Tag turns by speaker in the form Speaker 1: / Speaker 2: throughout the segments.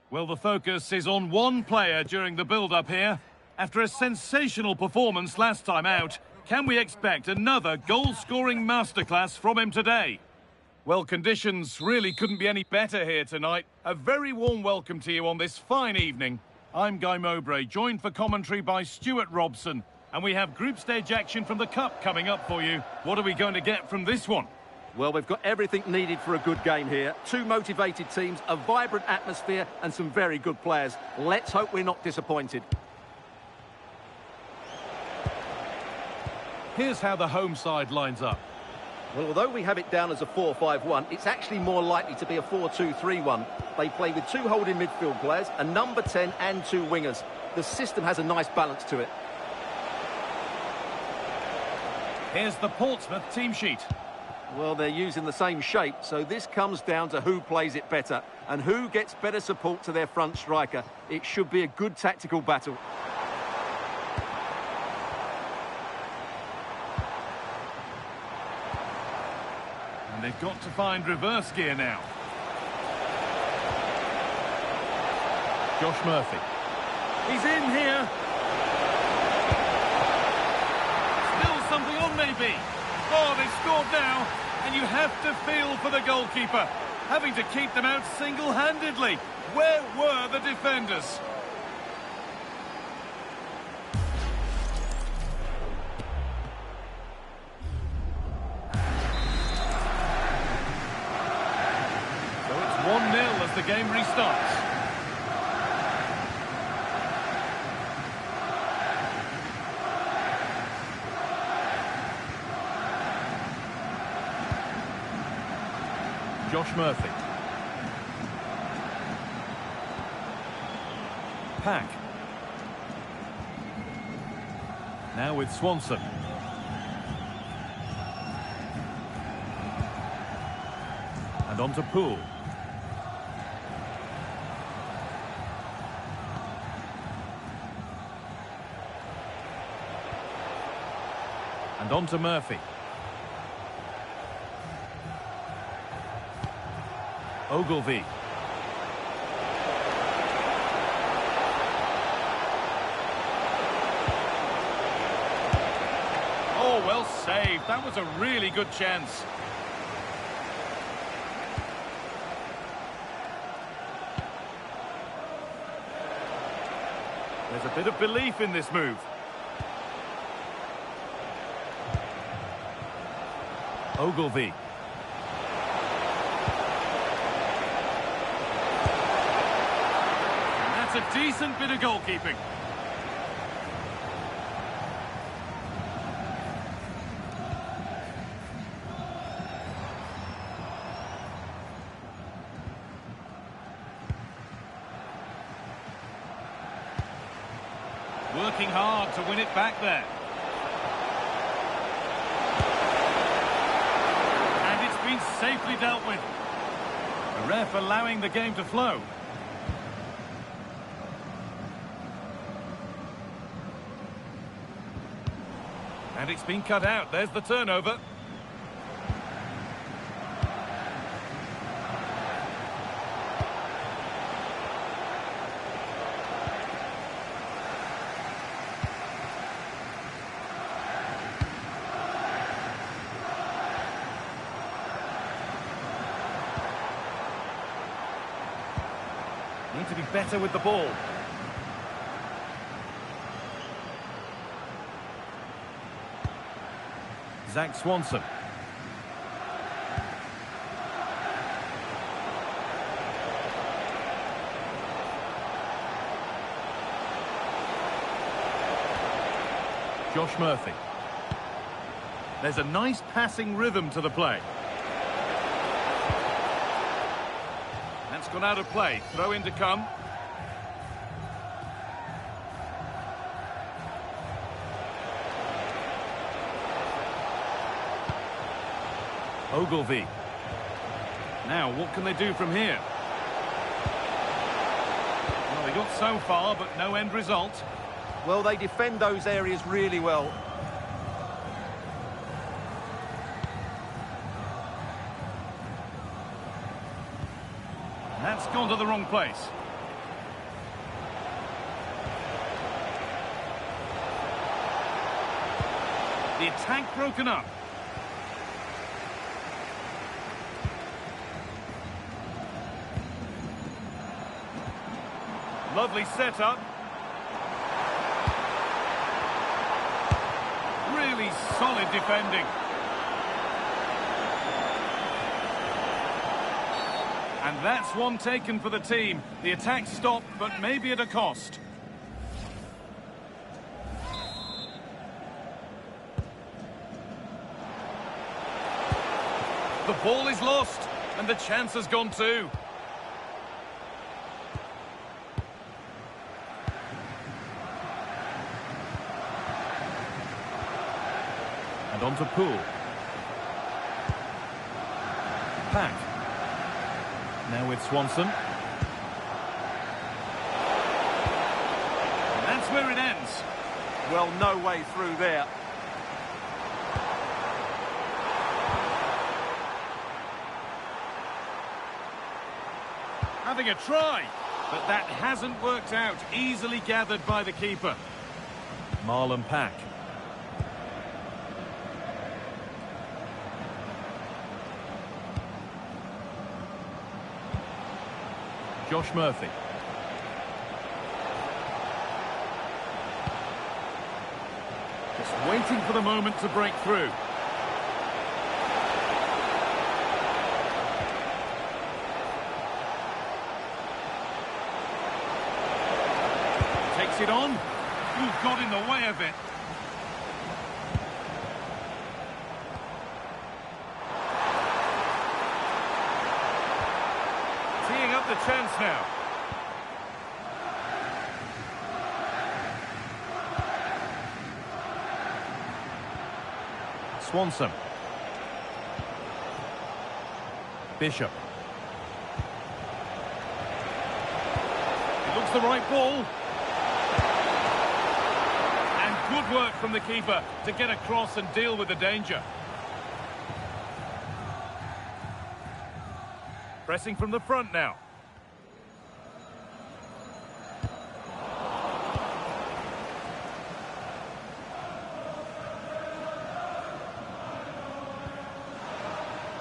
Speaker 1: Well, the focus is on one player during the build-up here. After a sensational performance last time out, can we expect another goal-scoring masterclass from him today? Well, conditions really couldn't be any better here tonight. A very warm welcome to you on this fine evening. I'm Guy Mowbray, joined for commentary by Stuart Robson. And we have group stage action from the Cup coming up for you. What are we going to get from this one?
Speaker 2: Well, we've got everything needed for a good game here. Two motivated teams, a vibrant atmosphere and some very good players. Let's hope we're not disappointed.
Speaker 1: Here's how the home side lines up.
Speaker 2: Well, although we have it down as a 4-5-1, it's actually more likely to be a 4-2-3-1. They play with two holding midfield players, a number 10 and two wingers. The system has a nice balance to it.
Speaker 1: Here's the Portsmouth team sheet.
Speaker 2: Well, they're using the same shape, so this comes down to who plays it better and who gets better support to their front striker. It should be a good tactical battle.
Speaker 1: And they've got to find reverse gear now. Josh Murphy. He's in here. Still something on maybe. Oh, they've scored now. And you have to feel for the goalkeeper. Having to keep them out single-handedly. Where were the defenders? It's 1-0 as the game restarts. Josh Murphy. Pack. Now with Swanson. And on to Poole. And on to Murphy. Ogilvy. Oh, well saved. That was a really good chance. There's a bit of belief in this move. Ogilvy. A decent bit of goalkeeping. Working hard to win it back there. And it's been safely dealt with. The ref allowing the game to flow. And it's been cut out. There's the turnover. Need to be better with the ball. Zach Swanson. Josh Murphy. There's a nice passing rhythm to the play. That's gone out of play. Throw in to come. Ogilvy. Now, what can they do from here? Well, they got so far, but no end result.
Speaker 2: Well, they defend those areas really well.
Speaker 1: That's gone to the wrong place. The attack broken up. Lovely setup. Really solid defending. And that's one taken for the team. The attack stopped, but maybe at a cost. The ball is lost, and the chance has gone too. And on to Poole. Pack. Now with Swanson. And that's where it ends.
Speaker 2: Well, no way through there.
Speaker 1: Having a try, but that hasn't worked out. Easily gathered by the keeper. Marlon Pack. Josh Murphy. Just waiting for the moment to break through. Takes it on. You've got in the way of it. Teeing up the chance now. Swanson. Bishop. It looks the right ball. And good work from the keeper to get across and deal with the danger. Pressing from the front now.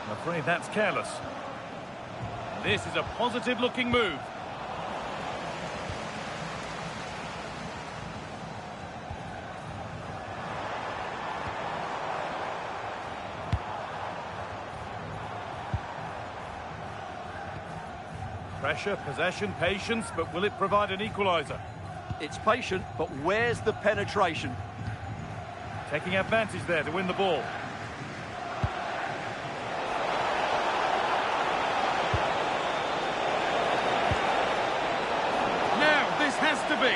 Speaker 1: I'm afraid that's careless. This is a positive-looking move. Pressure, possession, patience, but will it provide an equaliser?
Speaker 2: It's patient, but where's the penetration?
Speaker 1: Taking advantage there to win the ball. Now, this has to be.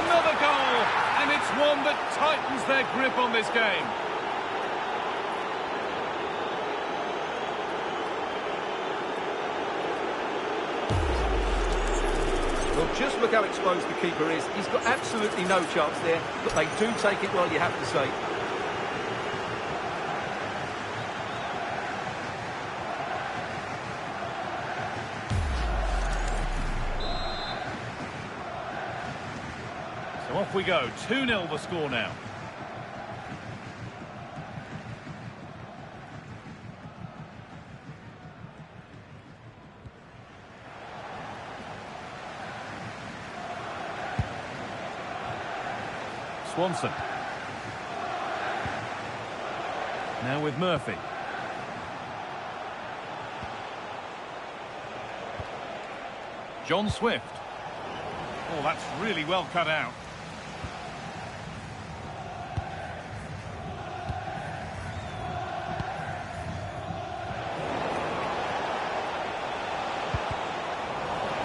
Speaker 1: Another goal, and it's one that tightens their grip on this game.
Speaker 2: Well, just look how exposed the keeper is. He's got absolutely no chance there, but they do take it well, you have to say.
Speaker 1: So off we go. 2-0 the score now. Swanson. Now with Murphy. John Swift. Oh, that's really well cut out.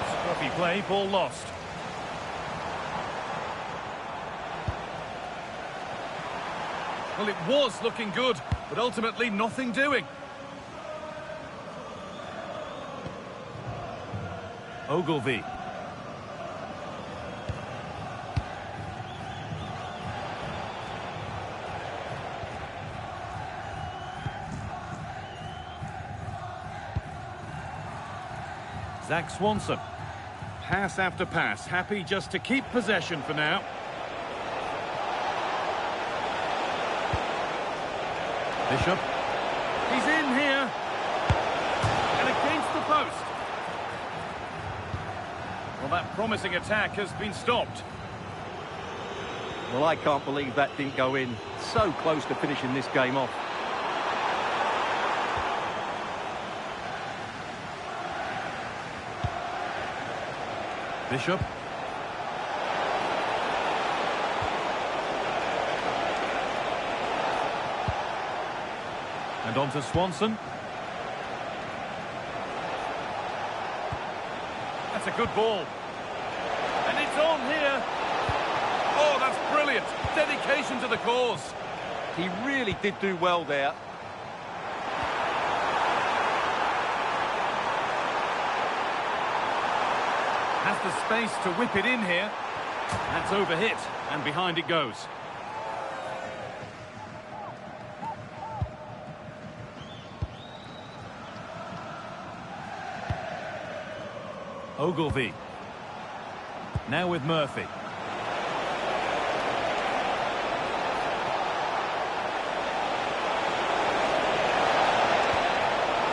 Speaker 1: Scruffy play, ball lost. Well, it was looking good, but ultimately nothing doing. Ogilvy. Zach Swanson. Pass after pass, happy just to keep possession for now. Bishop. He's in here. And against the post. Well, that promising attack has been stopped.
Speaker 2: Well, I can't believe that didn't go in. So close to finishing this game off.
Speaker 1: Bishop. And on to Swanson. That's a good ball. And it's on here. Oh, that's brilliant. Dedication to the cause.
Speaker 2: He really did do well there.
Speaker 1: Has the space to whip it in here. That's overhit, and behind it goes. Ogilvy. Now with Murphy.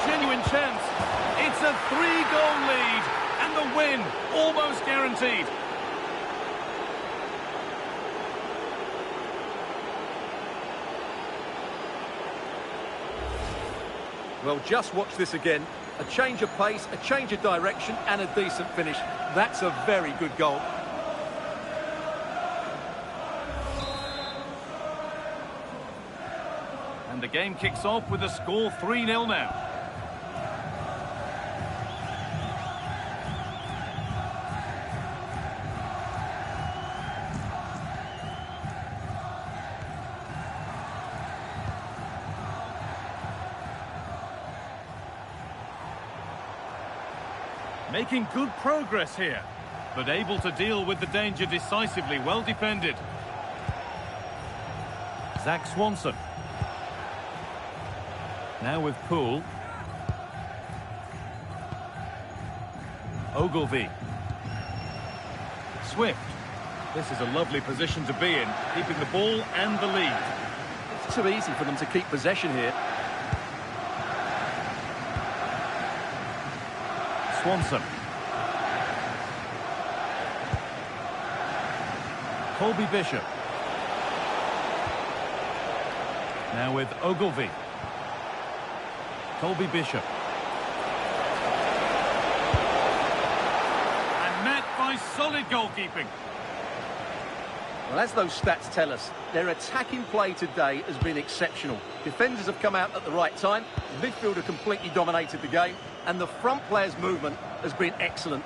Speaker 1: Genuine chance. It's a 3-goal lead. And the win, almost guaranteed.
Speaker 2: Well, just watch this again. A change of pace, a change of direction, and a decent finish. That's a very good goal.
Speaker 1: And the game kicks off with the score 3-0 now. Making good progress here, but able to deal with the danger decisively. Well defended. Zach Swanson. Now with Poole. Ogilvy. Swift. This is a lovely position to be in, keeping the ball and the lead.
Speaker 2: It's too easy for them to keep possession here.
Speaker 1: Swanson. Colby Bishop. Now with Ogilvy. Colby Bishop. And met by solid goalkeeping.
Speaker 2: Well, as those stats tell us, their attacking play today has been exceptional. Defenders have come out at the right time, the midfield have completely dominated the game, and the front players' movement has been excellent.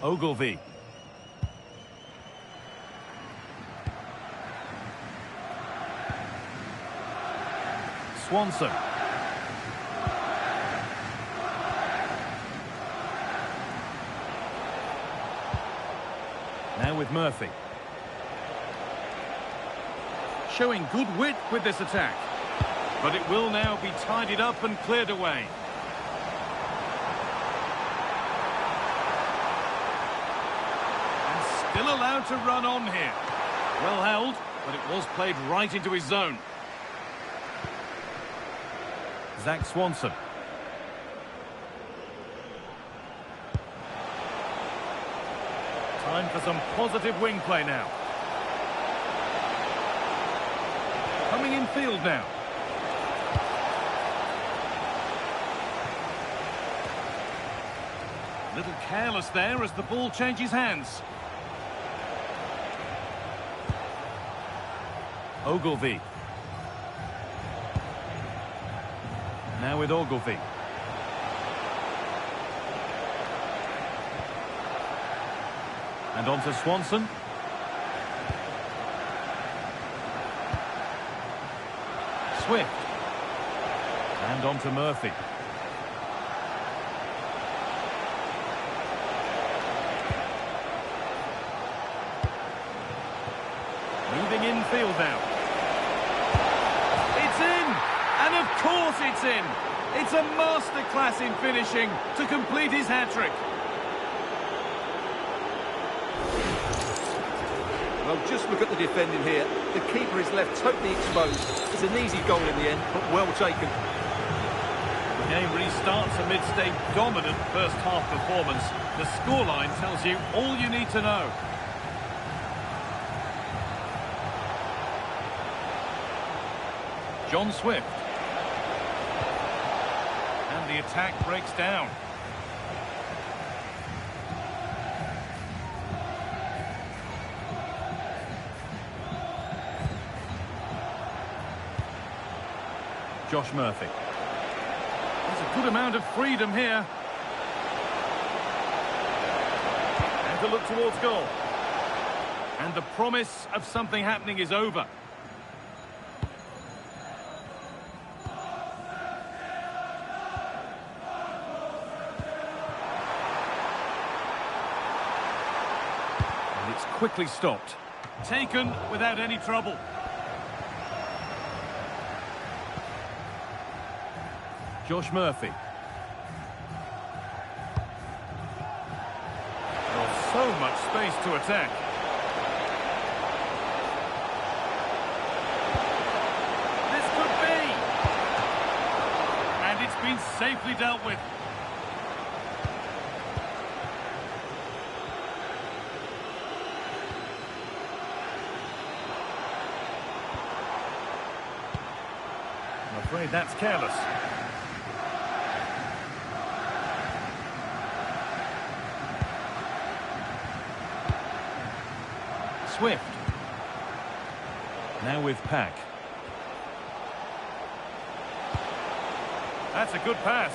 Speaker 1: Ogilvy. Swanson. Now with Murphy. Showing good width with this attack. But it will now be tidied up and cleared away. And still allowed to run on here. Well held, but it was played right into his zone. Zach Swanson. Time for some positive wing play now. Coming in field now. A little careless there as the ball changes hands. Ogilvy. Now with Ogilvy. And on to Swanson. Swift. And on to Murphy. Moving infield now. It's in! And of course it's in! It's a masterclass in finishing to complete his hat-trick.
Speaker 2: Well, just look at the defending here. The keeper is left totally exposed. It's an easy goal in the end, but well taken.
Speaker 1: The game restarts amidst a dominant first-half performance. The scoreline tells you all you need to know. John Swift. And the attack breaks down. Josh Murphy. There's a good amount of freedom here. And to look towards goal. And the promise of something happening is over. And it's quickly stopped. Taken without any trouble. Josh Murphy. Oh, so much space to attack. This could be. And it's been safely dealt with. I'm afraid that's careless. Swift. Now with Pack. That's a good pass.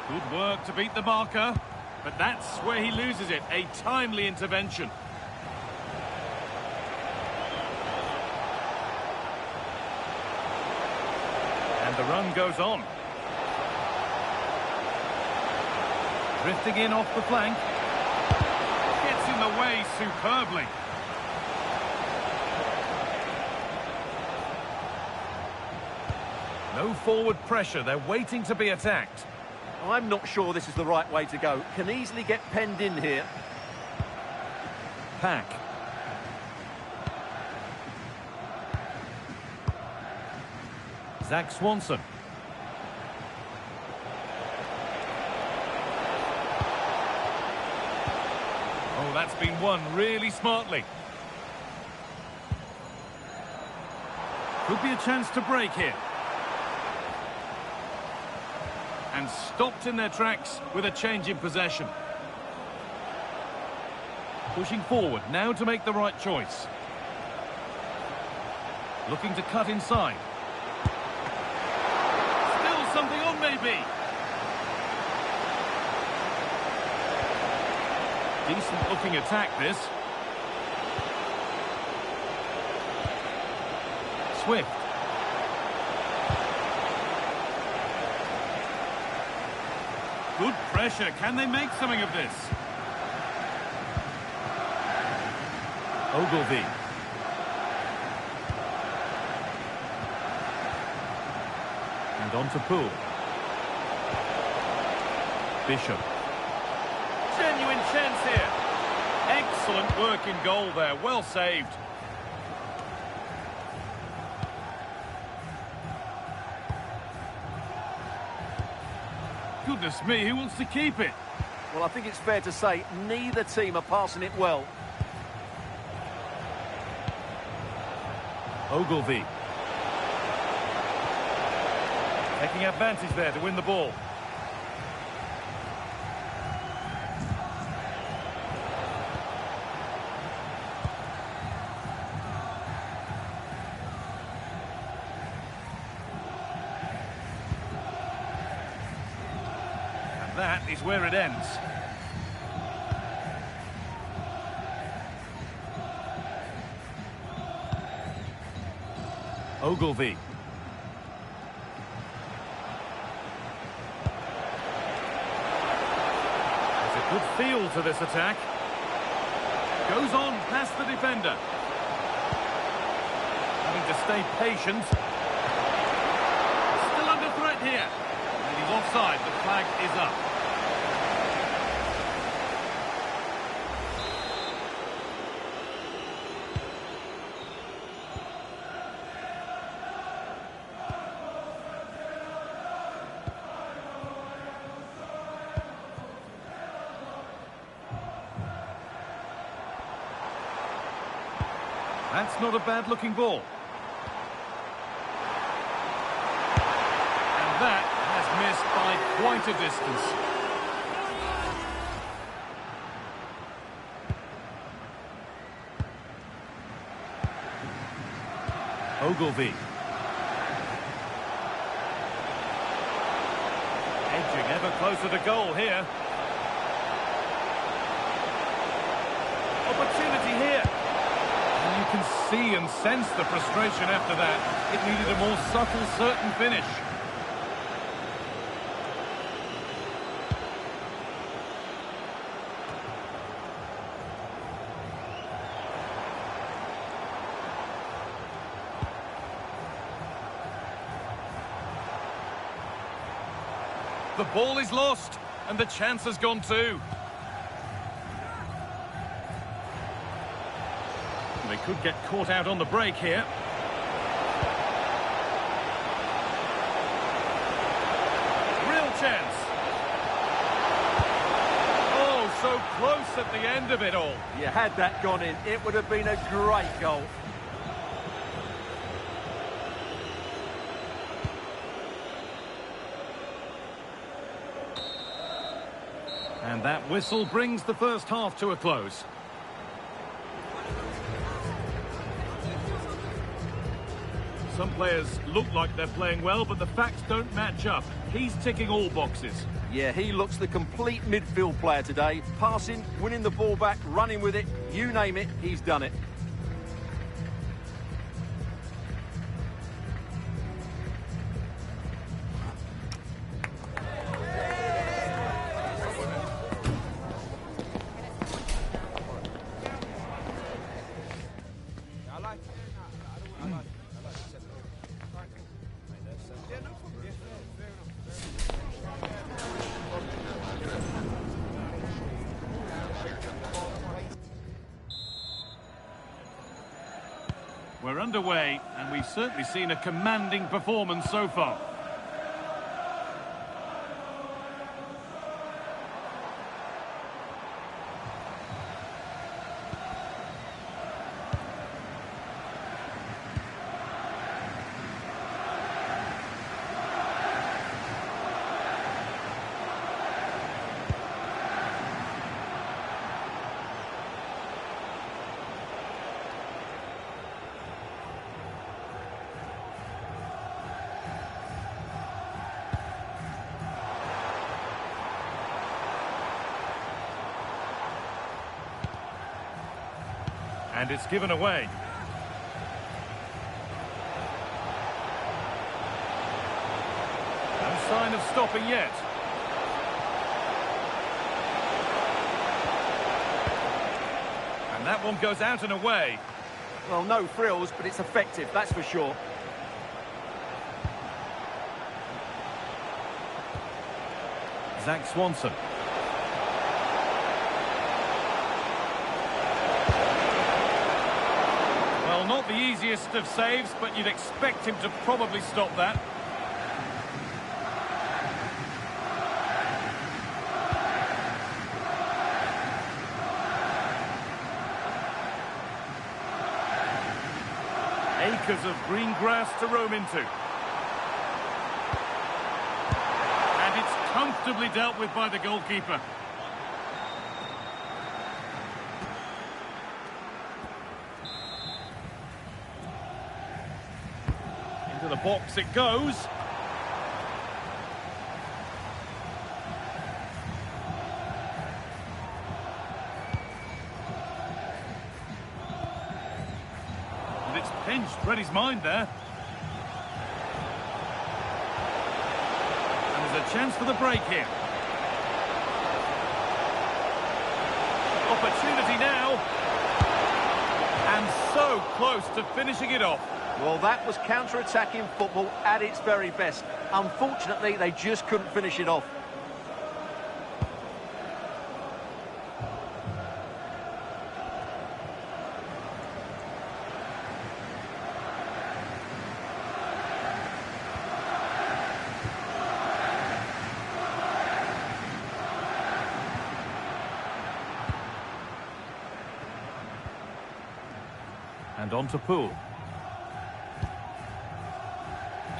Speaker 1: Good work to beat the marker, but that's where he loses it. A timely intervention. And the run goes on. Drifting in off the flank. Gets in the way superbly. No forward pressure. They're waiting to be attacked.
Speaker 2: I'm not sure this is the right way to go. Can easily get penned in here.
Speaker 1: Pack. Zach Swanson. Oh, that's been won really smartly. Could be a chance to break here. And stopped in their tracks with a change in possession. Pushing forward now to make the right choice. Looking to cut inside. Still something on maybe. Decent looking attack this. Swift. Good pressure. Can they make something of this? Ogilvy. And on to Poole. Bishop. Genuine chance here. Excellent work in goal there. Well saved. Goodness me, who wants to keep it?
Speaker 2: Well, I think it's fair to say neither team are passing it well.
Speaker 1: Ogilvy. Taking advantage there to win the ball. That is where it ends. Ogilvy. Good feel to this attack. Goes on past the defender. Having to stay patient. Still under threat here. And he's offside. The flag is up. That's not a bad-looking ball. And that has missed by quite a distance. Ogilvy. Edging ever closer to goal here. Opportunity here. You can see and sense the frustration after that. It needed a more subtle, certain finish. The ball is lost, and the chance has gone too. They could get caught out on the break here. Real chance. Oh, so close at the end of it all.
Speaker 2: You had that gone in, it would have been a great goal.
Speaker 1: And that whistle brings the first half to a close. Some players look like they're playing well, but the facts don't match up. He's ticking all boxes.
Speaker 2: Yeah, he looks the complete midfield player today. Passing, winning the ball back, running with it, you name it, he's done it.
Speaker 1: We're underway, and we've certainly seen a commanding performance so far. And it's given away. No sign of stopping yet. And that one goes out and away.
Speaker 2: Well, no frills, but it's effective, that's for sure.
Speaker 1: Zach Swanson. Well, not the easiest of saves, but you'd expect him to probably stop that. Acres of green grass to roam into. And it's comfortably dealt with by the goalkeeper. Into the box it goes. Pinched, read his mind there. And there's a chance for the break here. Opportunity now. And so close to finishing it off.
Speaker 2: Well, that was counter-attacking football at its very best. Unfortunately, they just couldn't finish it off.
Speaker 1: And on to Poole.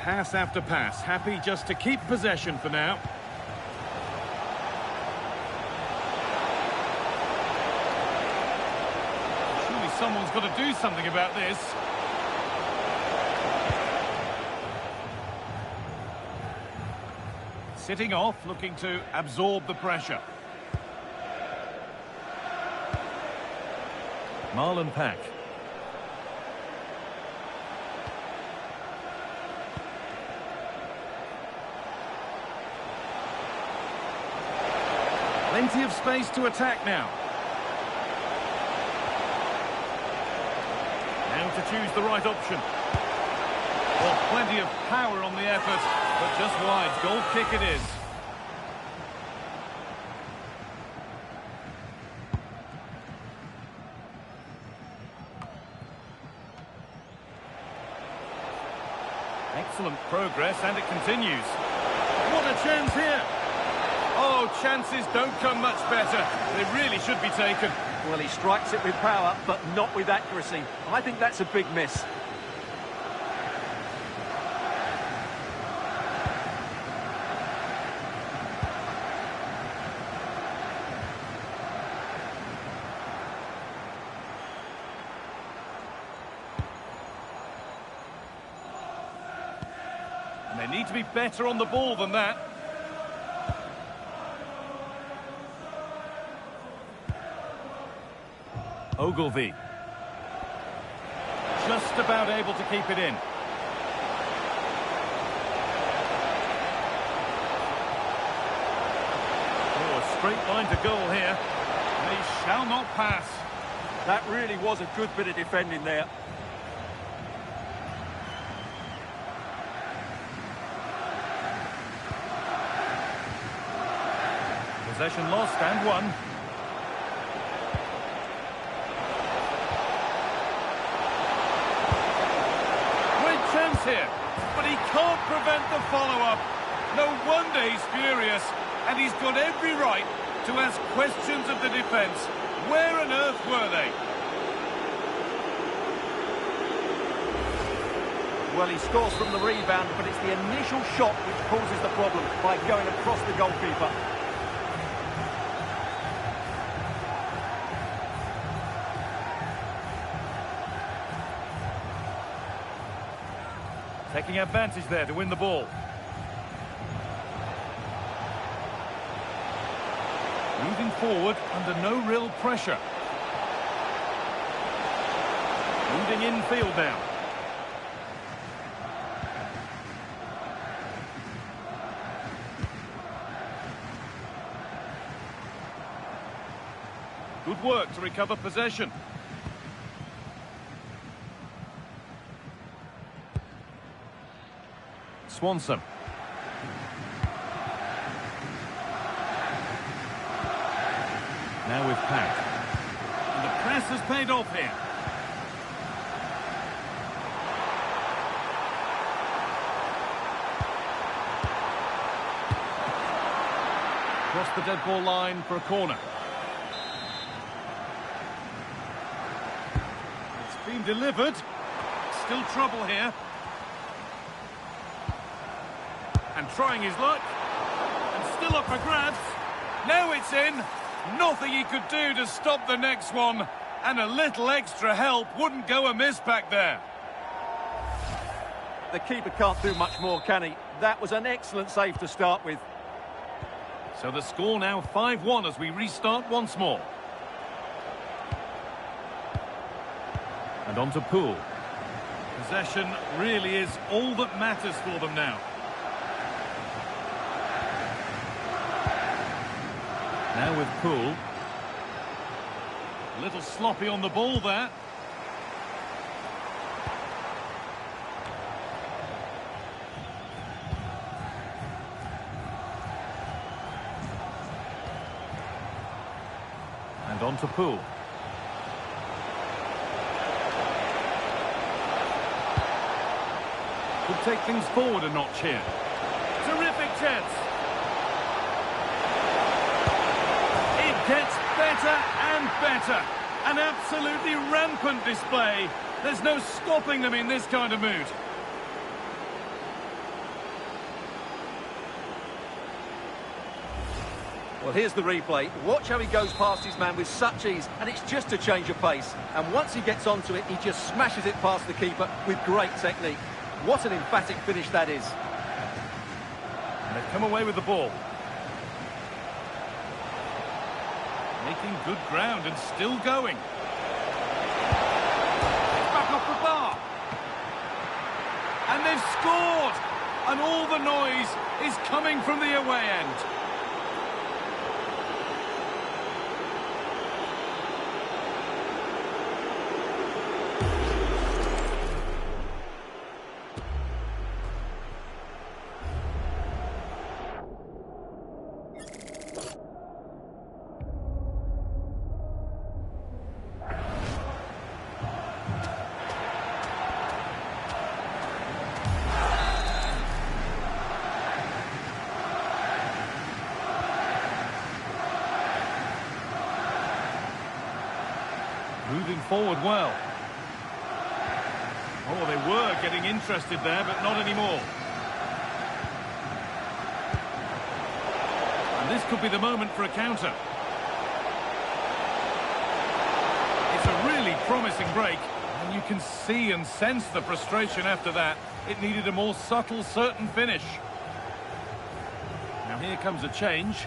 Speaker 1: Pass after pass, happy just to keep possession for now. Surely someone's got to do something about this. Sitting off, looking to absorb the pressure. Marlon Pack. Plenty of space to attack now. Now to choose the right option. Well, plenty of power on the effort, but just wide. Goal kick it is. Excellent progress, and it continues. What a chance here! Oh, chances don't come much better. They really should be taken.
Speaker 2: Well, he strikes it with power, but not with accuracy. I think that's a big miss.
Speaker 1: And they need to be better on the ball than that. Ogilvy. Just about able to keep it in. Oh, a straight line to goal here. They shall not pass.
Speaker 2: That really was a good bit of defending there.
Speaker 1: Possession lost and won. Chance here, but he can't prevent the follow-up. No wonder he's furious, and he's got every right to ask questions of the defence. Where on earth were they?
Speaker 2: Well, he scores from the rebound, but it's the initial shot which causes the problem by going across the goalkeeper.
Speaker 1: Taking advantage there to win the ball. Moving forward under no real pressure. Moving infield now. Good work to recover possession. Swanson. Now with Pack. And the press has paid off here. Across the dead ball line for a corner. It's been delivered. Still trouble here. And trying his luck. And still up for grabs. Now it's in. Nothing he could do to stop the next one. And a little extra help wouldn't go amiss back there.
Speaker 2: The keeper can't do much more, can he? That was an excellent save to start with.
Speaker 1: So the score now 5-1 as we restart once more. And on to Poole. Possession really is all that matters for them now. Now with Poole. A little sloppy on the ball there. And on to Poole. Could take things forward a notch here. Terrific chance. It gets better and better. An absolutely rampant display. There's no stopping them in this kind of mood.
Speaker 2: Well, here's the replay. Watch how he goes past his man with such ease, and it's just a change of pace. And once he gets onto it, he just smashes it past the keeper with great technique. What an emphatic finish that is.
Speaker 1: And they've come away with the ball. Making good ground and still going. It's back off the bar. And they've scored! And all the noise is coming from the away end. Moving forward well. Oh, they were getting interested there, but not anymore. And this could be the moment for a counter. It's a really promising break, and you can see and sense the frustration after that. It needed a more subtle, certain finish. Now here comes a change.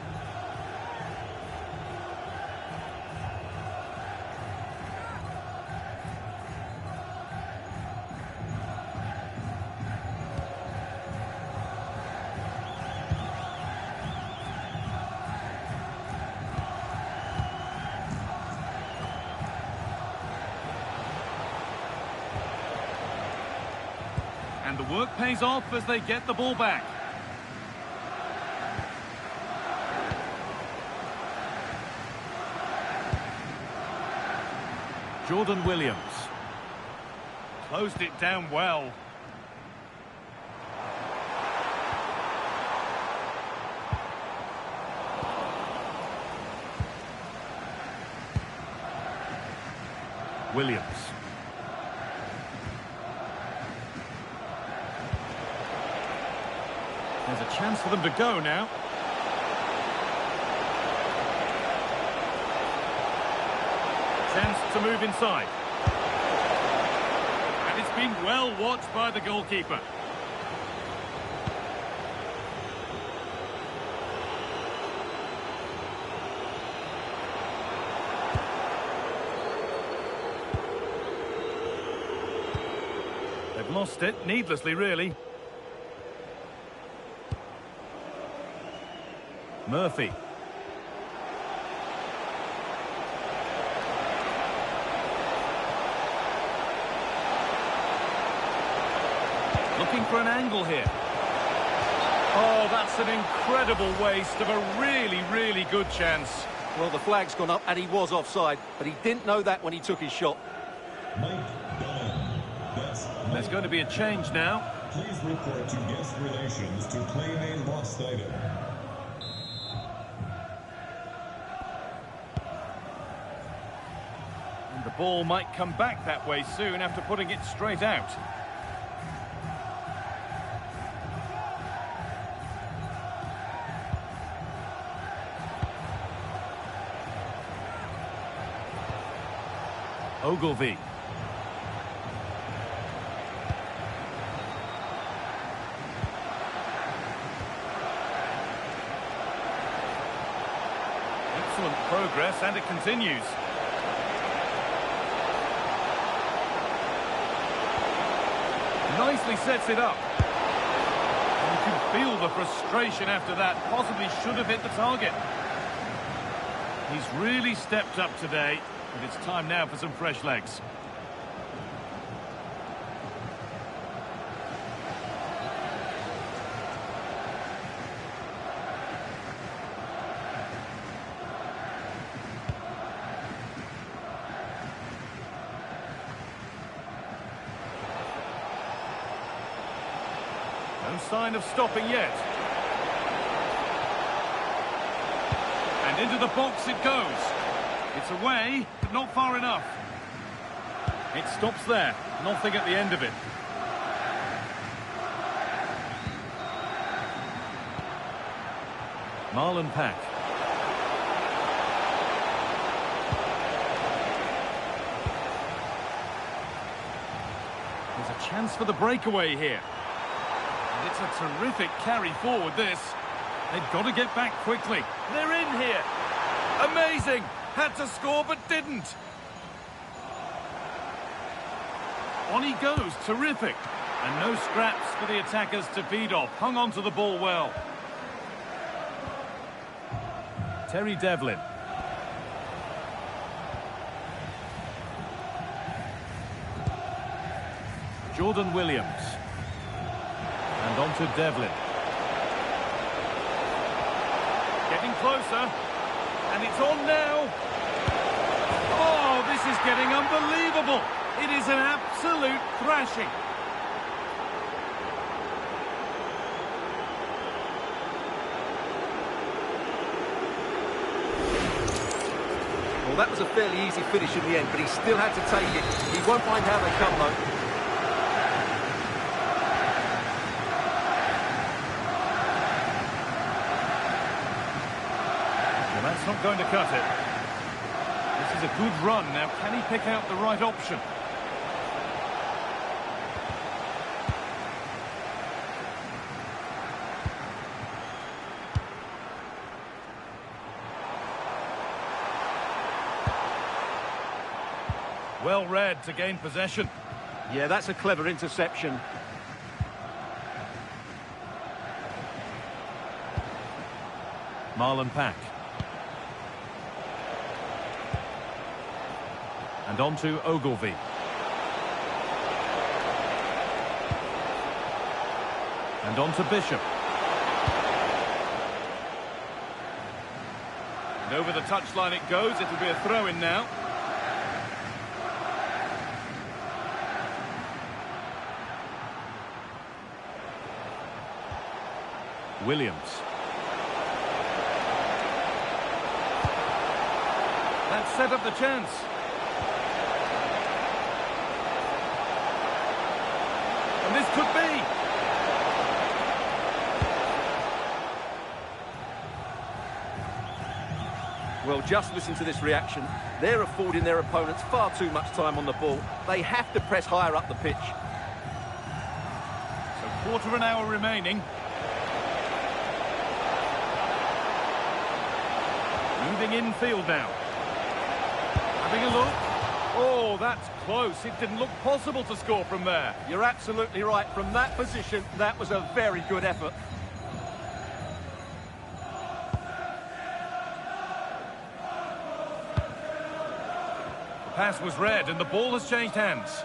Speaker 1: And the work pays off as they get the ball back. Jordan Williams. Closed it down well. Williams. There's a chance for them to go now. Chance to move inside. And it's been well watched by the goalkeeper. They've lost it, needlessly really. Murphy. Looking for an angle here. Oh, that's an incredible waste of a really, really good chance.
Speaker 2: Well, the flag's gone up and he was offside, but he didn't know that when he took his shot.
Speaker 1: There's going to be a change now.
Speaker 3: Please report to guest relations to claim a lost item.
Speaker 1: And the ball might come back that way soon after putting it straight out. Ogilvy. Excellent progress, and it continues. Nicely sets it up. And you can feel the frustration after that. Possibly should have hit the target. He's really stepped up today, and it's time now for some fresh legs. No sign of stopping yet. And into the box it goes. It's away, but not far enough. It stops there. Nothing at the end of it. Marlon Pack. There's a chance for the breakaway here. And it's a terrific carry forward, this. They've got to get back quickly. They're in here. Amazing. Had to score, but didn't. On he goes. Terrific. And no scraps for the attackers to feed off. Hung on to the ball well. Terry Devlin. Jordan Williams. And on to Devlin. Getting closer. And it's on now. Oh, this is getting unbelievable. It is an absolute thrashing.
Speaker 2: Well, that was a fairly easy finish in the end, but he still had to take it. He won't mind how they come, though.
Speaker 1: That's not going to cut it. This is a good run. Now, can he pick out the right option? Well read to gain possession.
Speaker 2: Yeah, that's a clever interception.
Speaker 1: Marlon Pack. And on to Ogilvie. And on to Bishop. And over the touchline it goes. It'll be a throw-in now. Williams. That set up the chance. And this could be.
Speaker 2: Well, just listen to this reaction. They're affording their opponents far too much time on the ball. They have to press higher up the pitch.
Speaker 1: So quarter of an hour remaining. Moving infield now. Having a look. Oh, that's close. It didn't look possible to score from there.
Speaker 2: You're absolutely right. From that position, that was a very good effort.
Speaker 1: The pass was read and the ball has changed hands.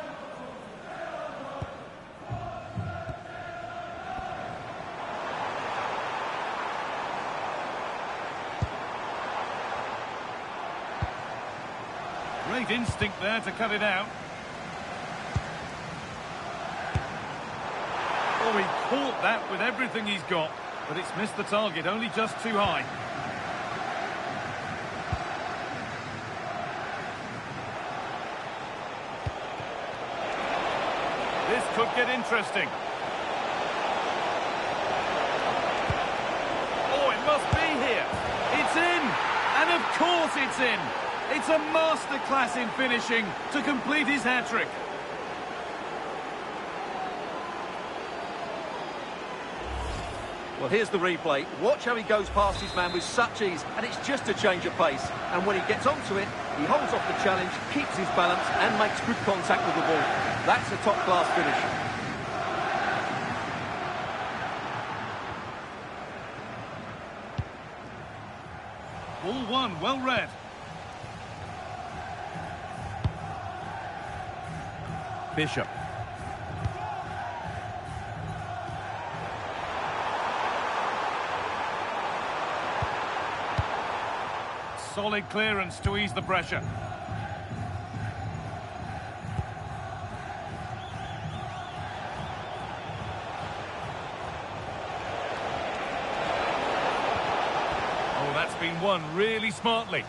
Speaker 1: Great instinct there to cut it out. Oh, he caught that with everything he's got, but it's missed the target, only just too high. This could get interesting. Oh, it must be here. It's in, and of course it's in. It's a masterclass in finishing to complete his hat-trick.
Speaker 2: Well, here's the replay. Watch how he goes past his man with such ease, and it's just a change of pace. And when he gets onto it, he holds off the challenge, keeps his balance, and makes good contact with the ball. That's a top-class finish.
Speaker 1: Ball one, well read. Bishop. Solid clearance to ease the pressure. Oh, that's been won really smartly.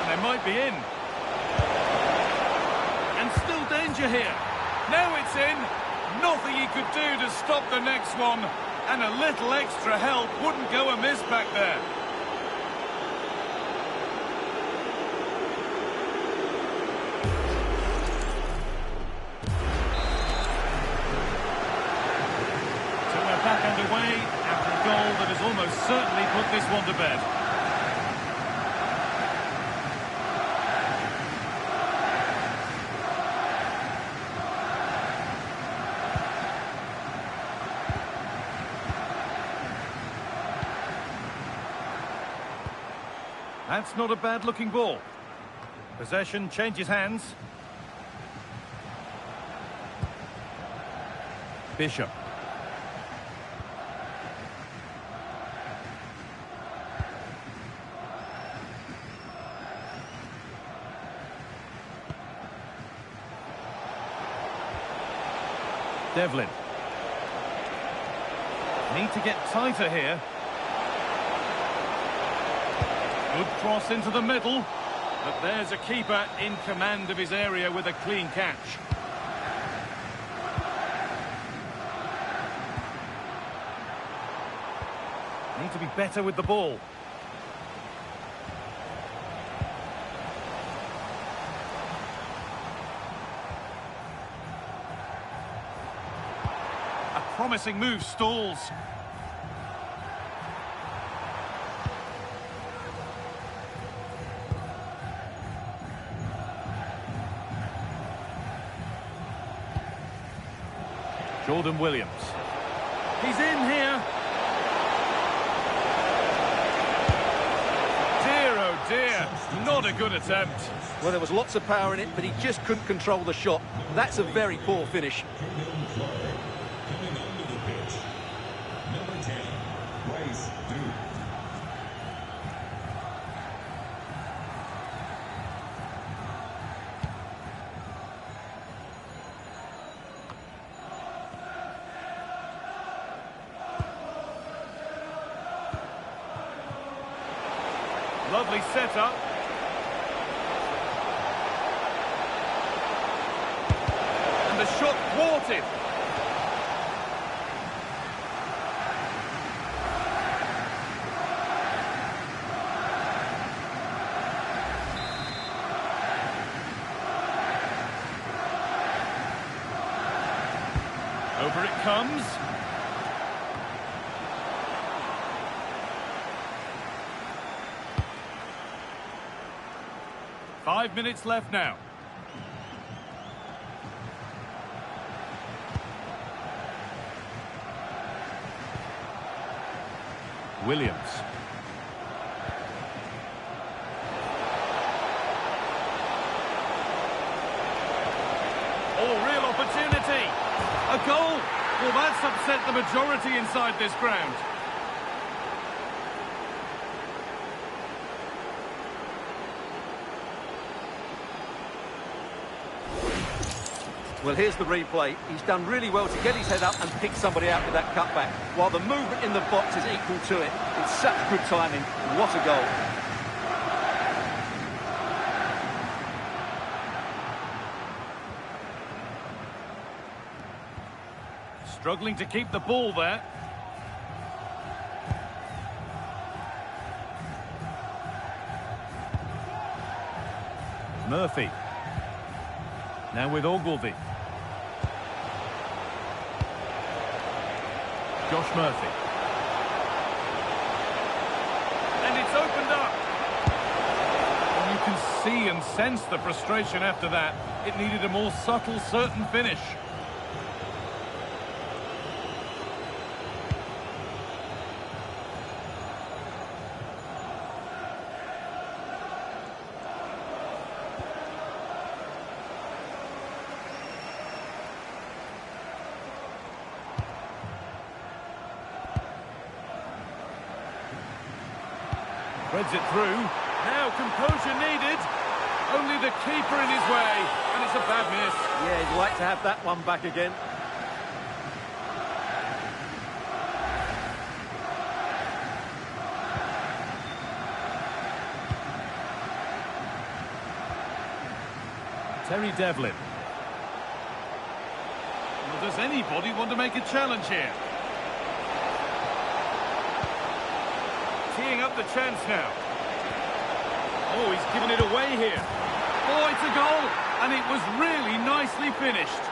Speaker 1: They might be in. And still danger here. Now it's in. Nothing he could do to stop the next one. And a little extra help wouldn't go amiss back there. So we're back underway after a goal that has almost certainly put this one to bed. That's not a bad-looking ball. Possession changes hands. Bishop. Devlin. Need to get tighter here. Good cross into the middle, but there's a keeper in command of his area with a clean catch. Need to be better with the ball. A promising move stalls. Jordan Williams. He's in here. Dear, oh dear. Not a good attempt.
Speaker 2: Well, there was lots of power in it, but he just couldn't control the shot. That's a very poor finish.
Speaker 3: Coming onto the pitch, number 10, Bryce Duke.
Speaker 1: Lovely setup. And the shot thwarted. Over it comes. Five minutes left now. Williams. Oh, real opportunity. A goal. Well, that's upset the majority inside this ground.
Speaker 2: Well, here's the replay. He's done really well to get his head up and pick somebody out with that cutback, while the movement in the box is equal to it. It's such good timing. What a goal.
Speaker 1: Struggling to keep the ball there. Murphy. Now with Ogilvy. Josh Murphy. And it's opened up. can see and sense the frustration after that. It needed a more subtle, certain finish. Threads it through. Now composure needed. Only the keeper in his way, and it's a bad miss.
Speaker 2: Yeah, he'd like to have that one back again.
Speaker 1: Terry Devlin. Well, does anybody want to make a challenge here? Teeing up the chance now. Oh, he's given it away here. Oh, it's a goal, and it was really nicely finished.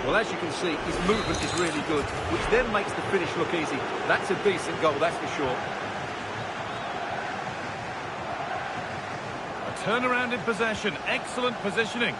Speaker 2: Well, as you can see, his movement is really good, which then makes the finish look easy. That's a decent goal, that's for sure.
Speaker 1: A turnaround in possession, excellent positioning.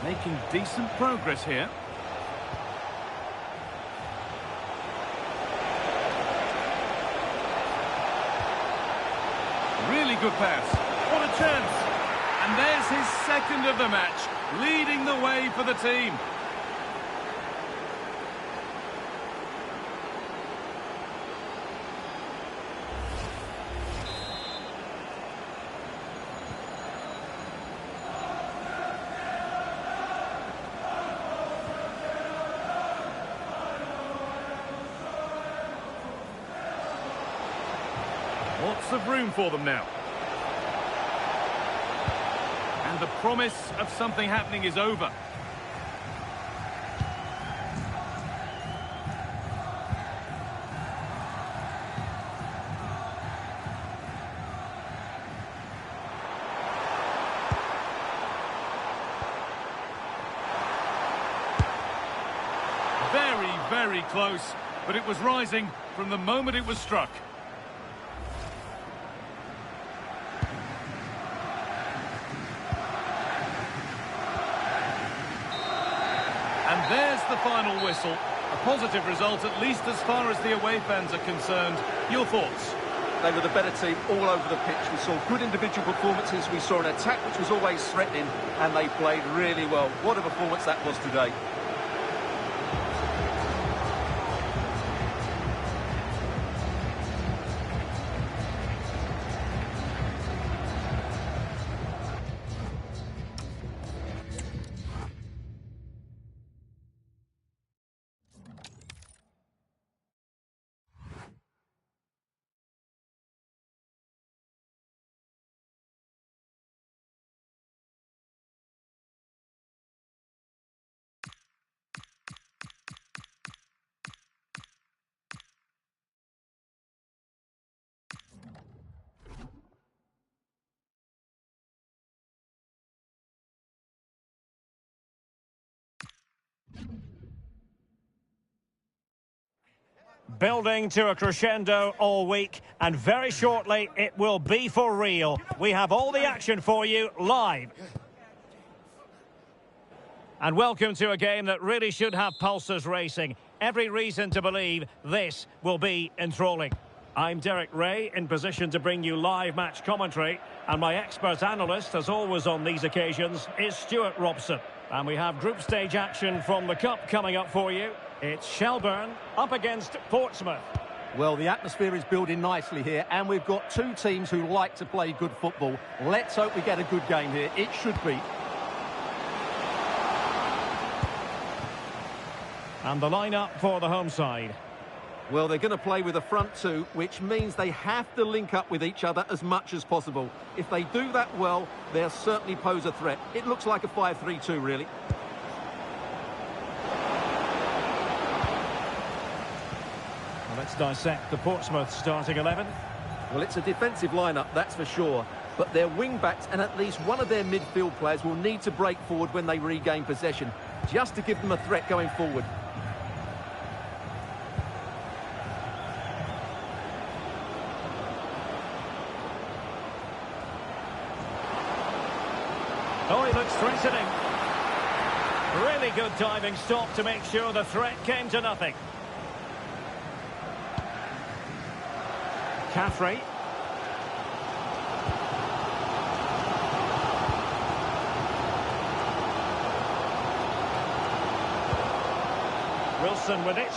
Speaker 1: Making decent progress here. Really good pass. What a chance. And there's his second of the match, leading the way for the team. Lots of room for them now. And the promise of something happening is over. Very, very close, but it was rising from the moment it was struck. And there's the final whistle. A positive result, at least as far as the away fans are concerned. Your thoughts?
Speaker 2: They were the better team all over the pitch. We saw good individual performances. We saw an attack which was always threatening, and they played really well. What a performance that was today.
Speaker 4: Building to a crescendo all week, and very shortly it will be for real. We have all the action for you live. And welcome to a game that really should have pulses racing. Every reason to believe this will be enthralling. I'm Derek Ray, in position to bring you live match commentary, and my expert analyst, as always on these occasions, is Stuart Robson. And we have group stage action from the Cup coming up for you. It's Shelbourne up against Portsmouth.
Speaker 2: Well, the atmosphere is building nicely here, and we've got two teams who like to play good football. Let's hope we get a good game here. It should be.
Speaker 4: And the lineup for the home side.
Speaker 2: Well, they're going to play with a front two, which means they have to link up with each other as much as possible. If they do that well, they'll certainly pose a threat. It looks like a 5-3-2, really.
Speaker 4: Well, let's dissect the Portsmouth starting 11.
Speaker 2: Well, it's a defensive lineup, that's for sure. But their wing-backs and at least one of their midfield players will need to break forward when they regain possession, just to give them a threat going forward.
Speaker 4: Oh, he looks threatening. Really good diving stop to make sure the threat came to nothing. Caffrey. Wilson with it.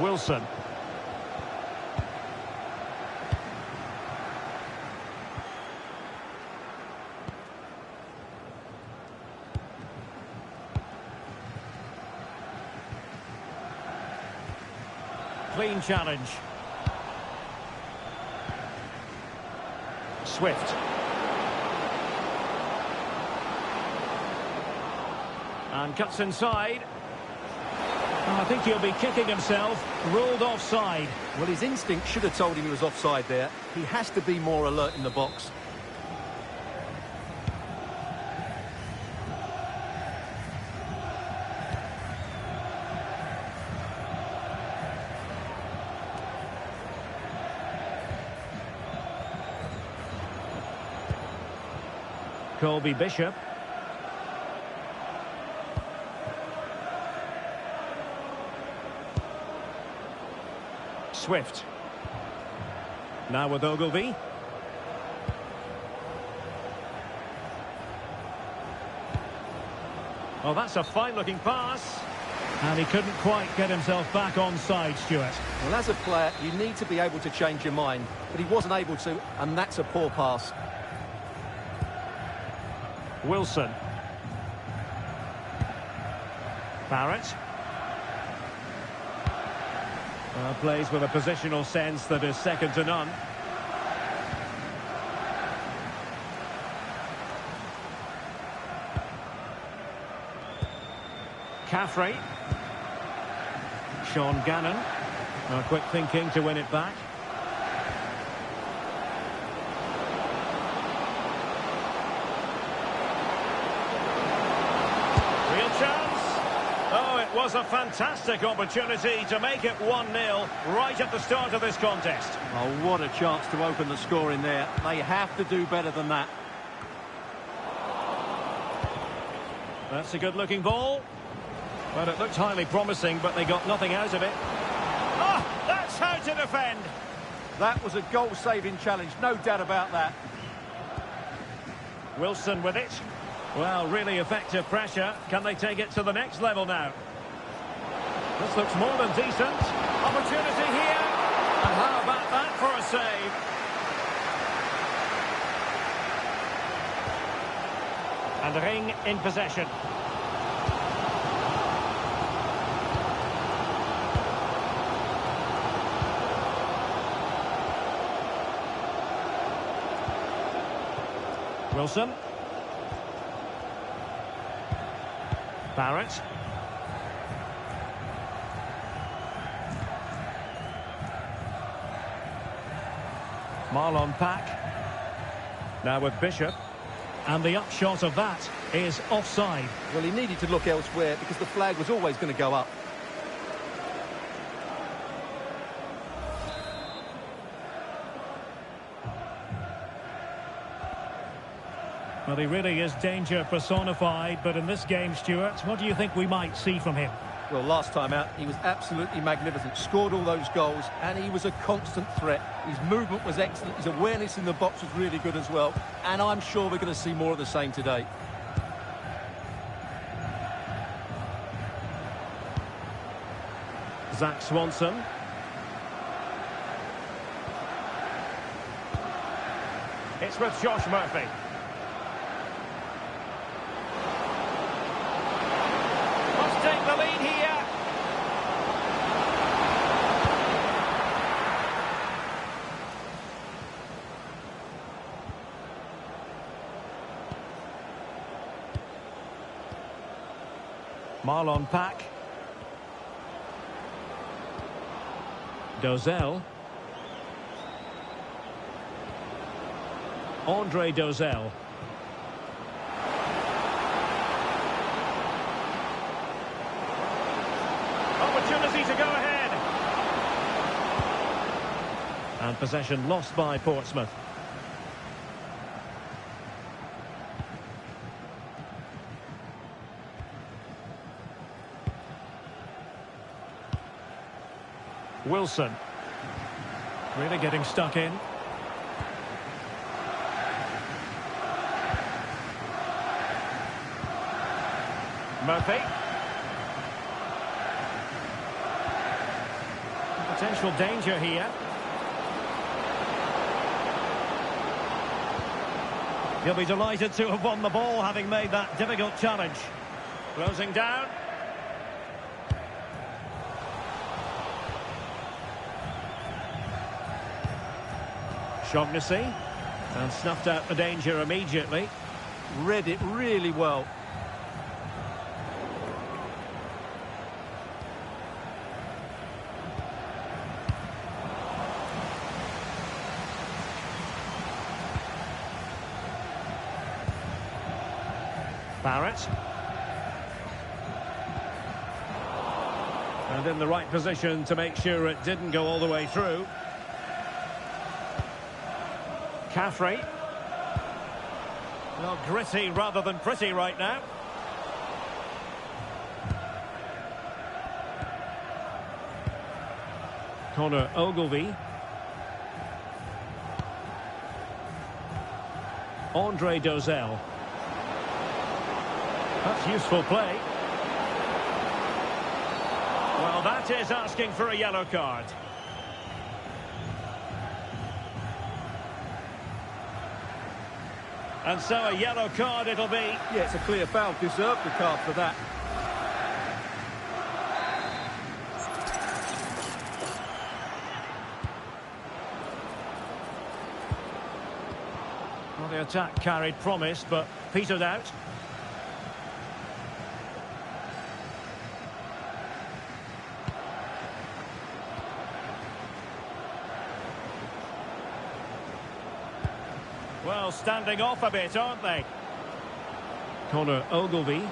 Speaker 4: Wilson. Clean challenge. Swift. And cuts inside. Oh, I think he'll be kicking himself. Ruled offside.
Speaker 2: Well, his instinct should have told him he was offside there. He has to be more alert in the box.
Speaker 4: Colby Bishop. Swift. Now with Ogilvie. Oh, that's a fine-looking pass. And he couldn't quite get himself back onside, Stuart.
Speaker 2: Well, as a player, you need to be able to change your mind. But he wasn't able to, and that's a poor pass.
Speaker 4: Wilson. Barrett. Plays with a positional sense that is second to none. Caffrey. Sean Gannon. Quick thinking to win it back. Real chance. Oh, it was a fantastic opportunity to make it 1-0 right at the start of this contest.
Speaker 2: Oh, what a chance to open the score in there. They have to do better than that.
Speaker 4: That's a good-looking ball. Well, it looked highly promising, but they got nothing out of it. Oh, that's how to defend.
Speaker 2: That was a goal-saving challenge, no doubt about that.
Speaker 4: Wilson with it. Well, really effective pressure. Can they take it to the next level now? This looks more than decent. Opportunity here. And how about that for a save? And Ring in possession. Wilson. Barrett. Marlon Pack. Now with Bishop. And the upshot of that is offside.
Speaker 2: Well, he needed to look elsewhere because the flag was always going to go up.
Speaker 4: Well, he really is danger personified, but in this game, Stuart, what do you think we might see from him?
Speaker 2: Well, last time out, he was absolutely magnificent. Scored all those goals, and he was a constant threat. His movement was excellent. His awareness in the box was really good as well. And I'm sure we're going to see more of the same today.
Speaker 4: Zach Swanson. It's with Josh Murphy. Marlon Pack. Dozell. Andre Dozell. Opportunity to go ahead. And possession lost by Portsmouth. Wilson. Really getting stuck in. Murphy. Potential danger here. He'll be delighted to have won the ball, having made that difficult challenge. Closing down. Shaughnessy. And snuffed out the danger immediately.
Speaker 2: Read it really well.
Speaker 4: Barrett. And in the right position to make sure it didn't go all the way through. Caffrey. Well, gritty rather than pretty right now. Connor Ogilvie. Andre Dozell. That's useful play. Well, that is asking for a yellow card. And so a yellow card it'll be.
Speaker 2: Yeah, it's a clear foul. Deserved the card for that.
Speaker 4: Well, the attack carried promise, but petered out. Well, standing off a bit, aren't they? Connor Ogilvie.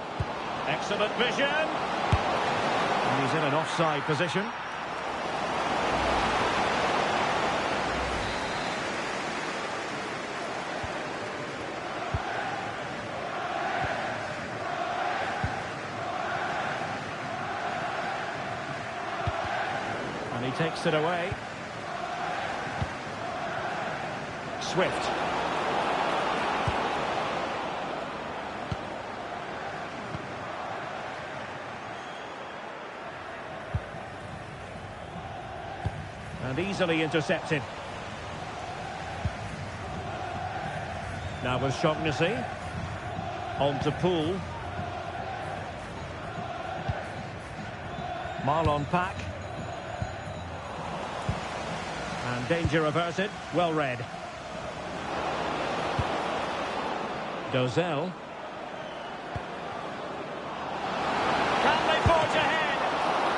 Speaker 4: Excellent vision. And he's in an offside position. And he takes it away. Swift. And easily intercepted. Now with Shaughnessy. On to Poole. Marlon Pack. And danger averted. Well read. Dozell. Can they forge ahead?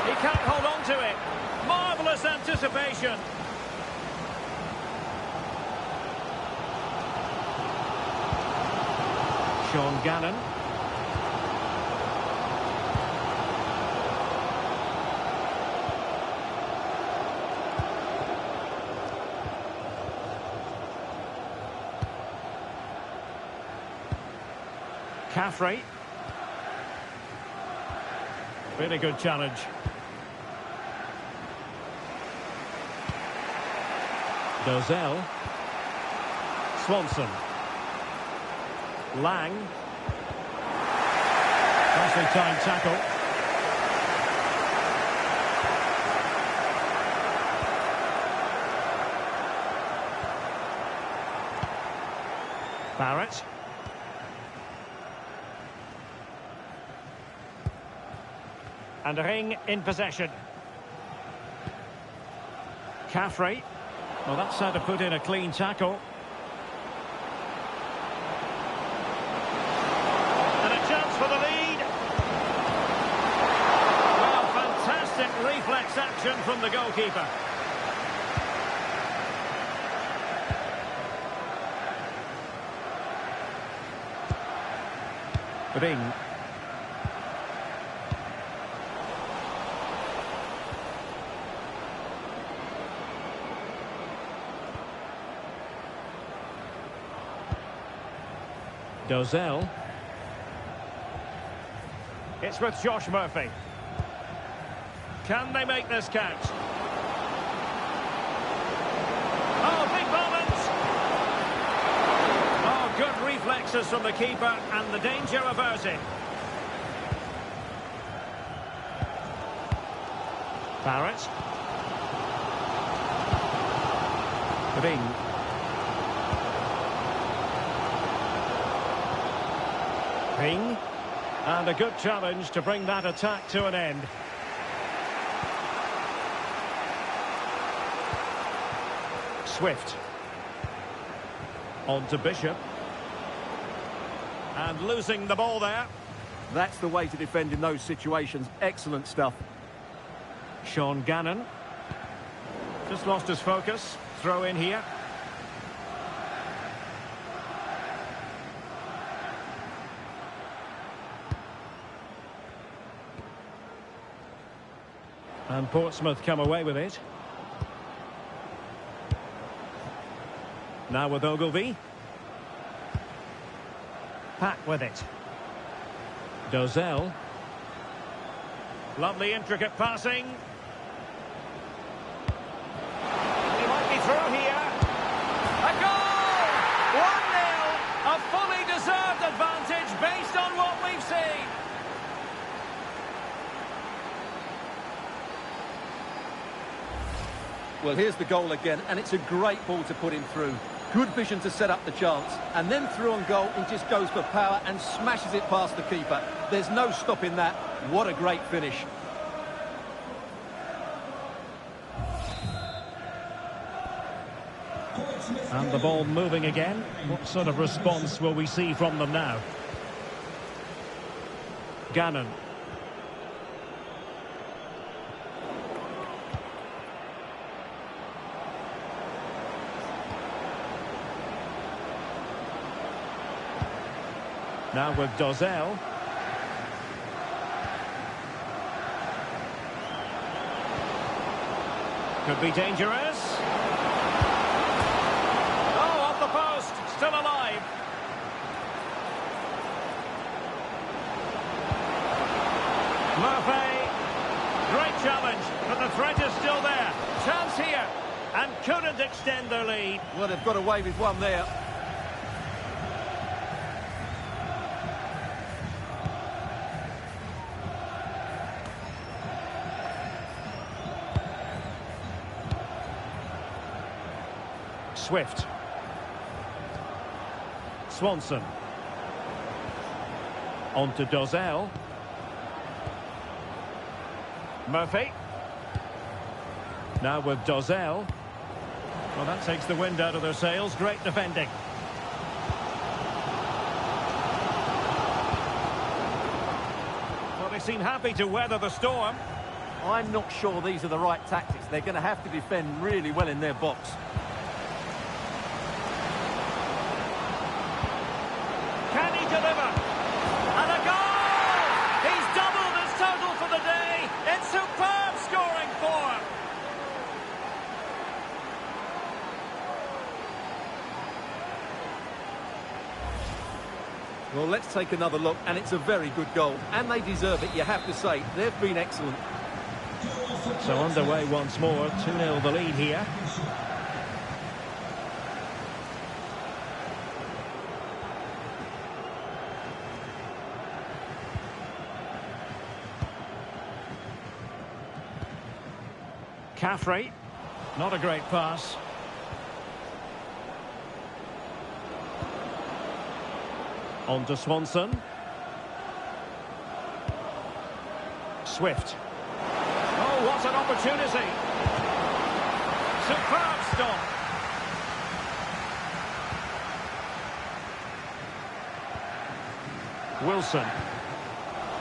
Speaker 4: He can't hold on to it. Marvellous anticipation. Sean Gannon. Caffrey. Really good challenge. Dozell. Swanson. Lang. Nicely timed tackle. Barrett. And Ring in possession. Caffrey. Well, that's how to put in a clean tackle. And a chance for the lead. reaction from the goalkeeper. Ring. Dozell. It's with Josh Murphy. Can they make this count? Oh, big moment! Oh, good reflexes from the keeper, and the danger averted. Barrett. Ring. Ping. And a good challenge to bring that attack to an end. Swift. On to Bishop. And losing the ball there.
Speaker 2: That's the way to defend in those situations. Excellent stuff.
Speaker 4: Sean Gannon. Just lost his focus. Throw in here. And Portsmouth come away with it. Now with Ogilvie. Pack with it. Dozell. Lovely intricate passing. He might be through here. A goal! 1-0. A fully deserved advantage based on what we've seen.
Speaker 2: Well, here's the goal again, and it's a great ball to put him through. Good vision to set up the chance, and then through on goal, he just goes for power and smashes it past the keeper. There's no stopping that. What a great finish.
Speaker 4: And the ball moving again. What sort of response will we see from them now? Gannon. Now with Dozell. Could be dangerous. Oh, off the post. Still alive. Murphy. Great challenge, but the threat is still there. Chance here. And couldn't extend their lead.
Speaker 2: Well, they've got away with one there.
Speaker 4: Swift. Swanson. On to Dozell. Murphy. Now with Dozell. Well, that takes the wind out of their sails. Great defending. Well, they seem happy to weather the storm.
Speaker 2: I'm not sure these are the right tactics. They're going to have to defend really well in their box.
Speaker 4: Can he deliver? And a goal! He's doubled his total for the day. It's superb scoring form.
Speaker 2: Well, let's take another look, and it's a very good goal. And they deserve it, you have to say. They've been excellent.
Speaker 4: So underway once more. 2-0 the lead here. Caffrey, not a great pass. On to Swanson. Swift. Oh, what an opportunity. Superb stop. Wilson.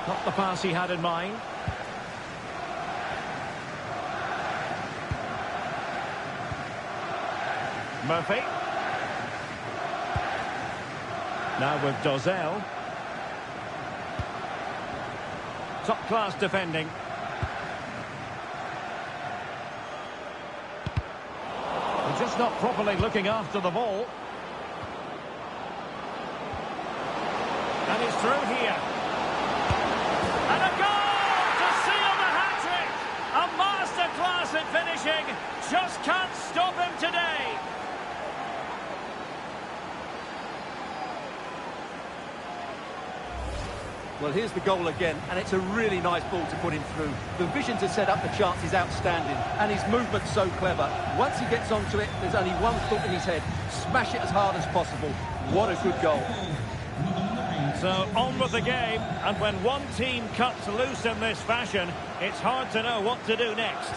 Speaker 4: Not the pass he had in mind. Murphy. Now with Dozell. Top-class defending. They're just not properly looking after the ball. And he's through here. And a goal to seal the hat-trick! A masterclass at finishing. Just can't stop him today.
Speaker 2: Well, here's the goal again, and it's a really nice ball to put him through. The vision to set up the chance is outstanding, and his movement's so clever. Once he gets onto it, there's only one thought in his head. Smash it as hard as possible. What a good goal.
Speaker 4: So, on with the game, and when one team cuts loose in this fashion, it's hard to know what to do next.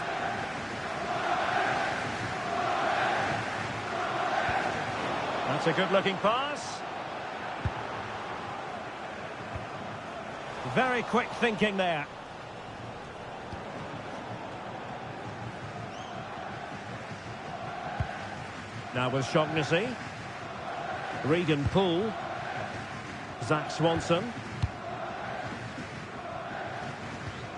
Speaker 4: That's a good-looking pass. Very quick thinking there. Now with Shaughnessy. Regan Poole. Zach Swanson.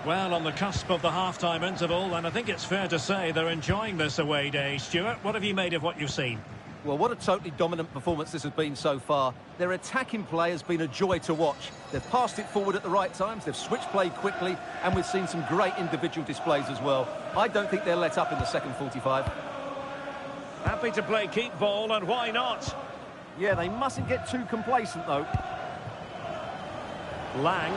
Speaker 4: Well, on the cusp of the half-time interval, and I think it's fair to say they're enjoying this away day. Stuart, what have you made of what you've seen?
Speaker 2: Well, what a totally dominant performance this has been so far. Their attacking play has been a joy to watch. They've passed it forward at the right times, they've switched play quickly, and we've seen some great individual displays as well. I don't think they'll let up in the second 45.
Speaker 4: Happy to play keep ball, and why not?
Speaker 2: Yeah, they mustn't get too complacent, though.
Speaker 4: Lang.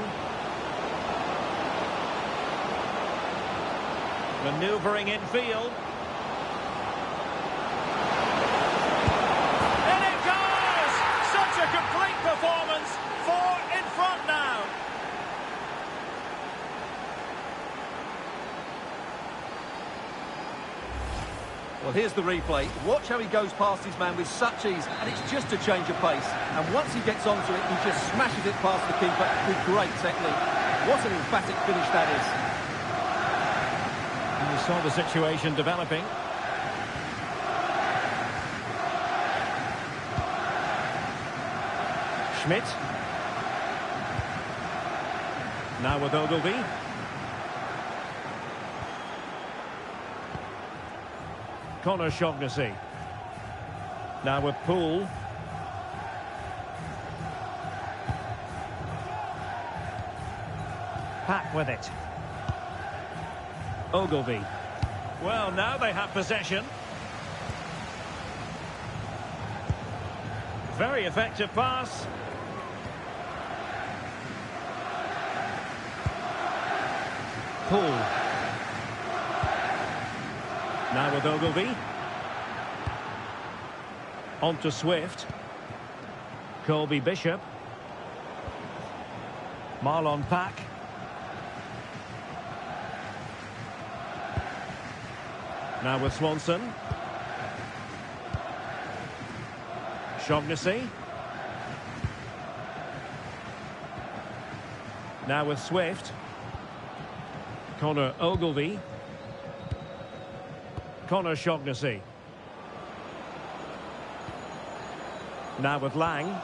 Speaker 4: Manoeuvring in field. And it goes! Such a complete performance. 4 in front now.
Speaker 2: Well, here's the replay. Watch how he goes past his man with such ease, and it's just a change of pace. And once he gets onto it, he just smashes it past the keeper with great technique. What an emphatic finish that is.
Speaker 4: And we saw the situation developing. Schmidt. Now with Ogilvy. Connor Shaughnessy. Now with Poole. Pat with it. Ogilvy. Well, now they have possession. Very effective pass. Poole. Now with Ogilvy. On to Swift. Colby Bishop. Marlon Pack. Now with Swanson. Shaughnessy. Now with Swift. Connor Ogilvy. Connor Shaughnessy. Now with Lang.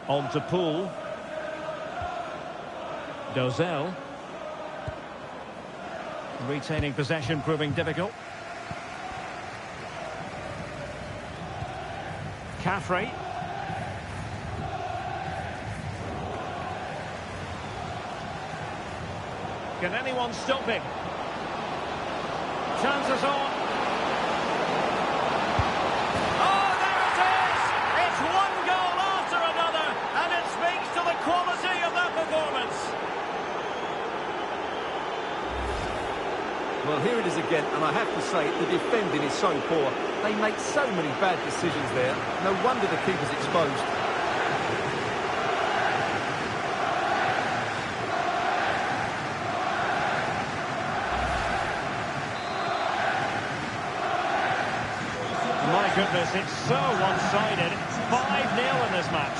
Speaker 4: On to Poole. Dozell. Retaining possession proving difficult. Caffrey. Can anyone stop him? Chances on. Oh, there it is! It's one goal after another, and it speaks to the quality of that performance.
Speaker 2: Well, here it is again, and I have to say, the defending is so poor. They make so many bad decisions there. No wonder the keeper's exposed.
Speaker 4: My goodness, it's so one-sided. 5-0 in this match.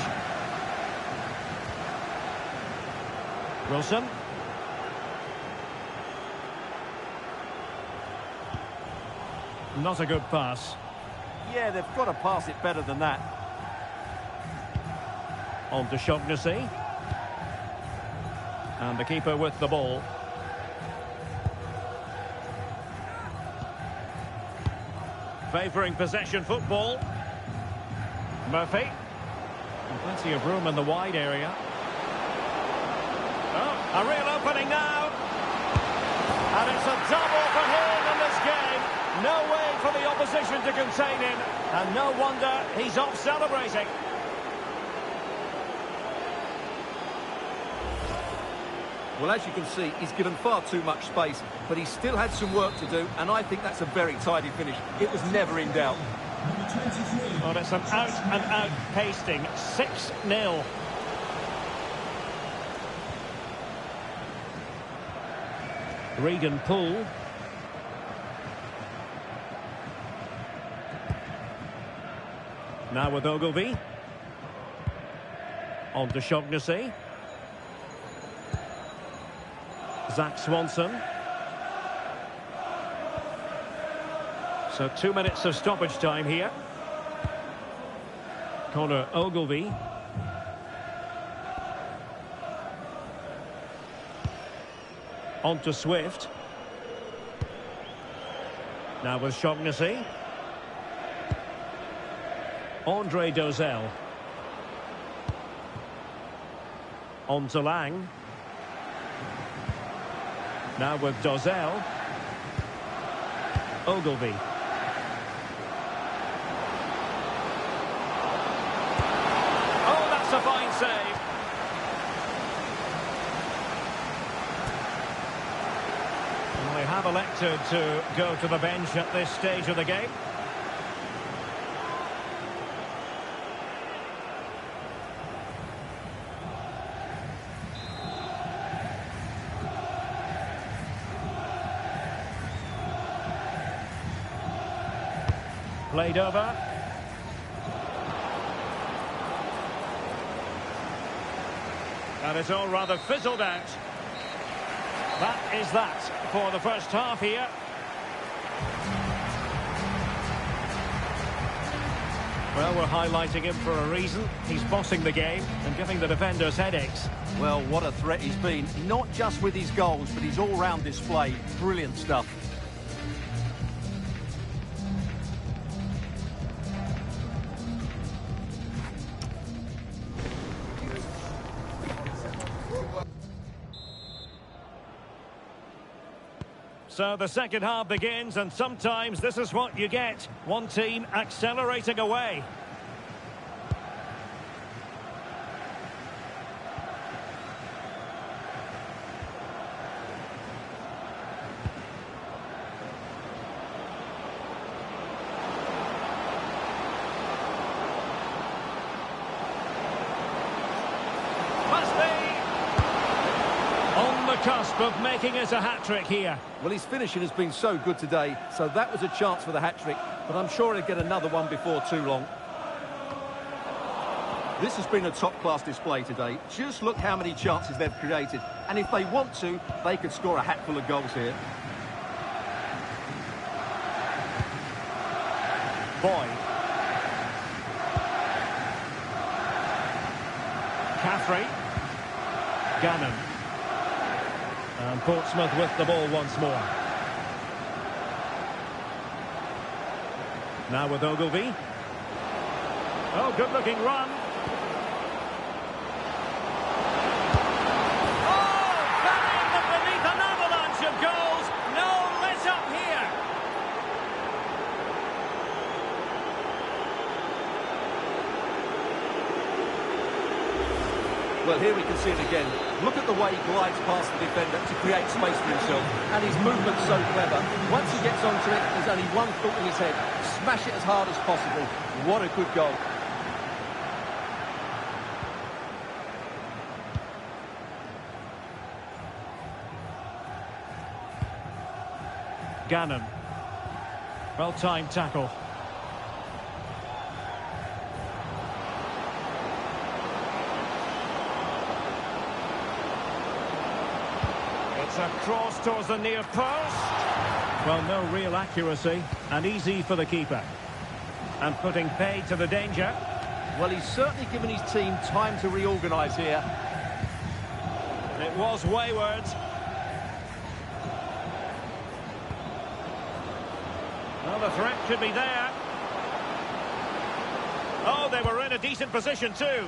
Speaker 4: Wilson. Not a good pass.
Speaker 2: Yeah, they've got to pass it better than that.
Speaker 4: On to Shaughnessy. And the keeper with the ball. Favouring possession football. Murphy. And plenty of room in the wide area. Oh, a real opening now. And it's a double for him in this game. No way for the opposition to contain him. And no wonder he's off celebrating.
Speaker 2: Well, as you can see, he's given far too much space, but he still had some work to do, and I think that's a very tidy finish. It was never in doubt.
Speaker 4: Well, it's an out-and-out pasting. 6-0. Regan Poole. Now with Ogilvie. On to Shaughnessy. Zach Swanson. So 2 minutes of stoppage time here. Connor Ogilvie. On to Swift. Now with Shaughnessy. Andre Dozell. On to Lang. Now with Dozell. Ogilvie. Oh, that's a fine save. Well, they have elected to go to the bench at this stage of the game. Played over. And it's all rather fizzled out. That is that for the first half here. Well, we're highlighting him for a reason. He's bossing the game and giving the defenders headaches.
Speaker 2: Well, what a threat he's been. Not just with his goals, but his all-round display. Brilliant stuff.
Speaker 4: So the second half begins, and sometimes this is what you get. One team accelerating away. Must be on the cusp of making it a hat-trick here.
Speaker 2: Well, his finishing has been so good today, so that was a chance for the hat-trick, but I'm sure he'll get another one before too long. This has been a top-class display today. Just look how many chances they've created, and if they want to, they could score a hatful of goals here.
Speaker 4: Boyd. Caffrey. Gannon. And Portsmouth with the ball once more. Now with Ogilvie. Oh, good-looking run. Oh, bang! But beneath an avalanche of goals. No let-up here.
Speaker 2: Well, here we can see it again. Look at the way he glides past the defender to create space for himself. And his movement's so clever. Once he gets onto it, there's only one thought in his head. Smash it as hard as possible. What a good goal.
Speaker 4: Gannon. Well-timed tackle. It's a cross towards the near post. Well, no real accuracy, and easy for the keeper. And putting paid to the danger.
Speaker 2: Well, he's certainly given his team time to reorganise here.
Speaker 4: It was wayward. Well, the threat could be there. Oh, they were in a decent position too.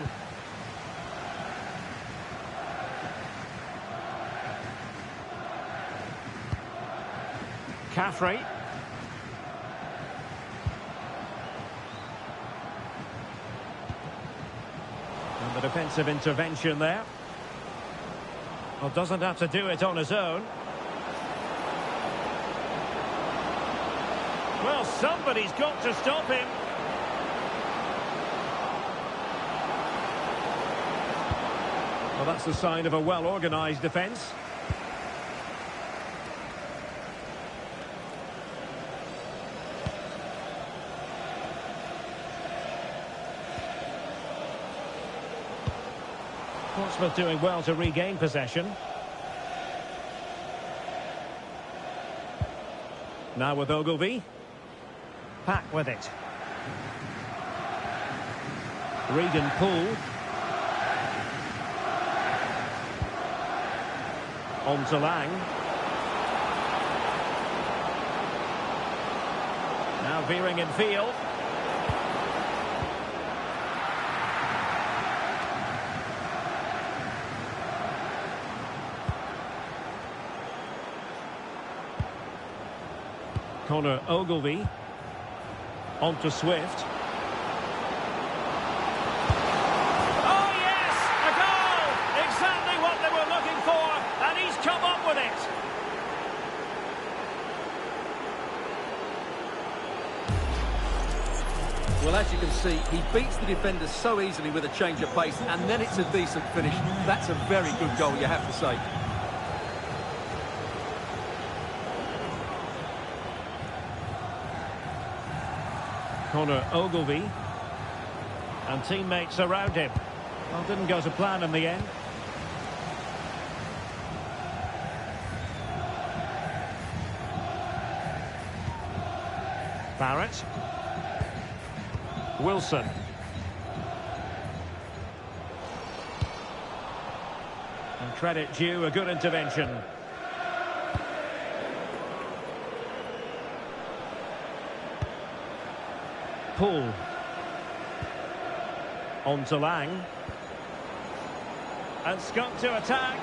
Speaker 4: Caffrey. And the defensive intervention there. Well, doesn't have to do it on his own. Well, somebody's got to stop him. Well, that's the sign of a well-organised defence. Portsmouth doing well to regain possession. Now with Ogilvie. Pack with it. Regan Poole. On to Lang. Now veering in field. Connor Ogilvie. On to Swift. Oh, yes! A goal! Exactly what they were looking for, and he's come up with it.
Speaker 2: Well, as you can see, he beats the defenders so easily with a change of pace, and then it's a decent finish. That's a very good goal, you have to say.
Speaker 4: Connor Ogilvie. And teammates around him. Well, didn't go to plan in the end. Barrett. Wilson. And credit due, a good intervention. Poole. On to Lang. And Scott to attack.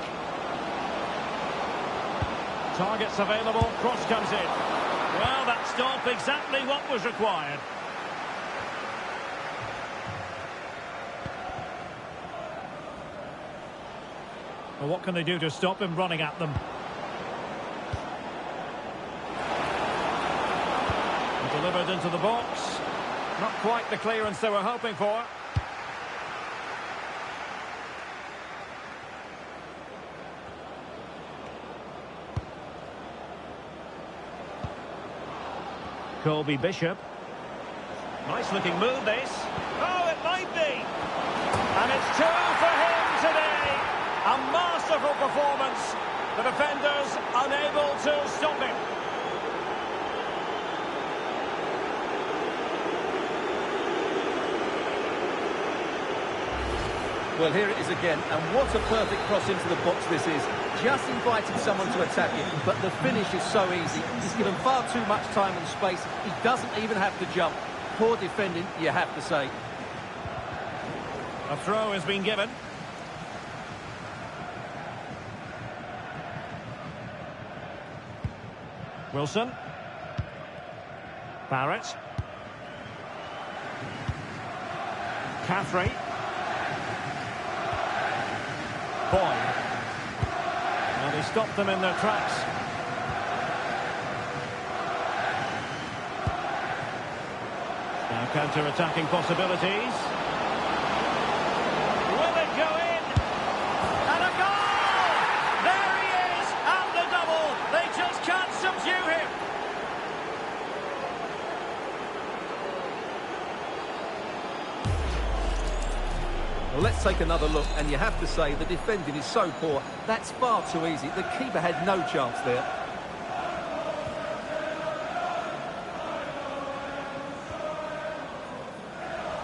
Speaker 4: Targets available, cross comes in. Well, that stop exactly what was required. Well, what can they do to stop him running at them? And delivered into the box. Not quite the clearance they were hoping for. Colby Bishop. Nice looking move this. Oh, it might be. And it's 2 for him today. A masterful performance. The defenders unable to stop him.
Speaker 2: Well, here it is again, and what a perfect cross into the box this is. Just invited someone to attack it, but the finish is so easy. He's given far too much time and space. He doesn't even have to jump. Poor defending, you have to say.
Speaker 4: A throw has been given. Wilson. Barrett. Caffrey. Boyd. And he stopped them in their tracks. Now counter-attacking possibilities. Will it go in? And a goal! There he is! And the double! They just can't subdue him!
Speaker 2: Well, let's take another look, and you have to say the defending is so poor. That's far too easy. The keeper had no chance there.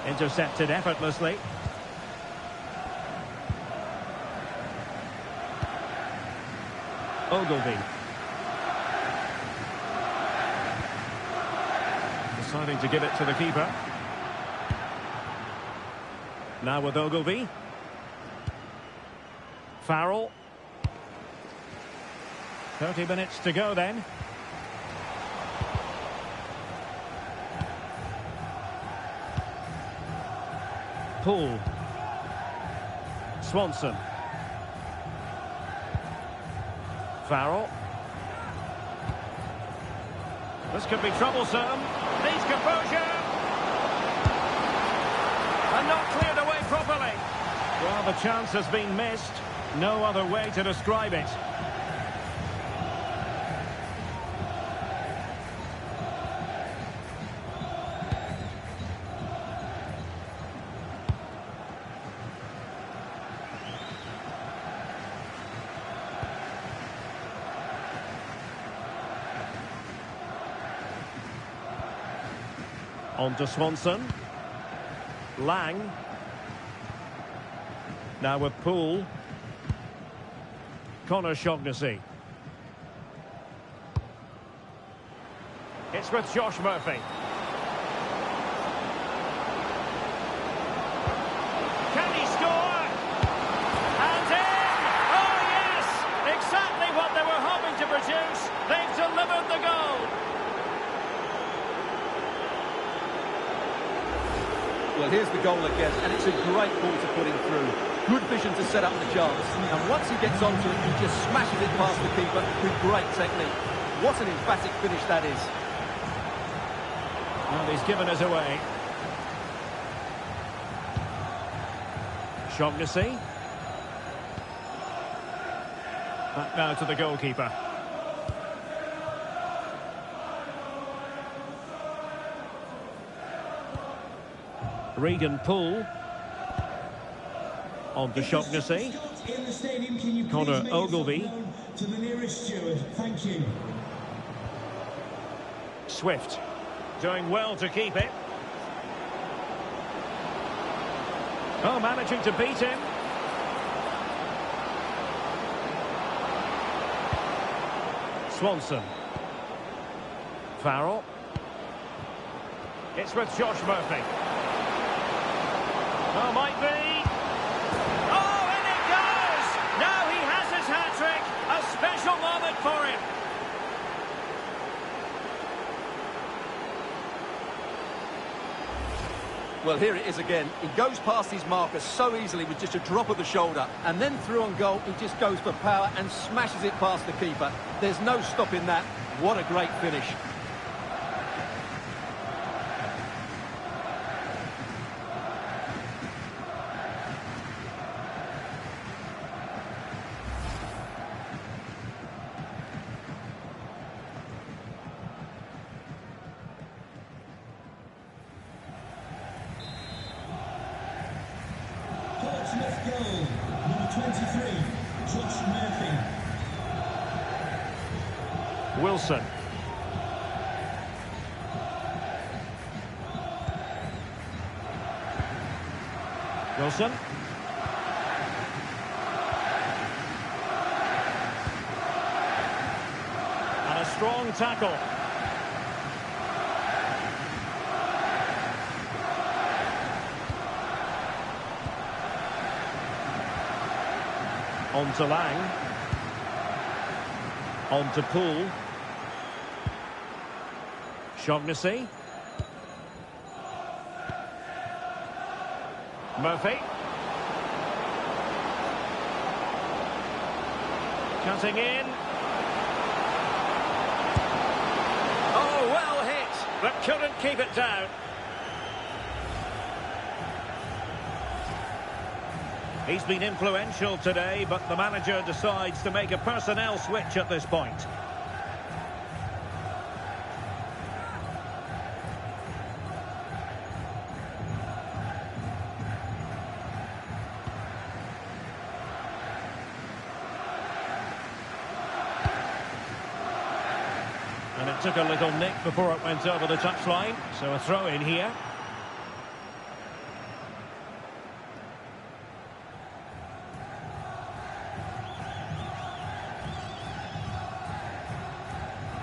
Speaker 4: Intercepted effortlessly. Ogilvy. Deciding to give it to the keeper. Now with Ogilvy. Farrell. 30 minutes to go then. Poole. Swanson. Farrell. This could be troublesome. Needs composure. And not cleared away properly. Well, the chance has been missed. No other way to describe it. On to Swanson. Lang. Now with Poole. Connor Shaughnessy. It's with Josh Murphy. Can he score? And in! Oh yes! Exactly what they were hoping to produce. They've delivered the goal.
Speaker 2: Well, here's the goal again, and it's a great ball to put him through. Good vision to set up the chance, and once he gets onto it, he just smashes it past the keeper with great technique. What an emphatic finish that is.
Speaker 4: Well, he's given us away. Shaughnessy. Back now to the goalkeeper. Regan Poole. On to Shaughnessy. Connor Ogilvy.
Speaker 3: To the nearest steward. Thank you.
Speaker 4: Swift. Doing well to keep it. Oh, managing to beat him. Swanson. Farrell. It's with Josh Murphy. Oh, might be. Oh, and it goes! Now he has his hat-trick. A special moment for him.
Speaker 2: Well, here it is again. He goes past his marker so easily with just a drop of the shoulder. And then through on goal, he just goes for power and smashes it past the keeper. There's no stopping that. What a great finish.
Speaker 3: Portsmouth goal, number 23, Josh Murphy.
Speaker 4: Wilson. Wilson. And a strong tackle. On to Lang. On to Poole. Shaughnessy. Murphy. Cutting in. Oh, well hit, but couldn't keep it down. He's been influential today, but the manager decides to make a personnel switch at this point. And it took a little nick before it went over the touchline, so a throw in here.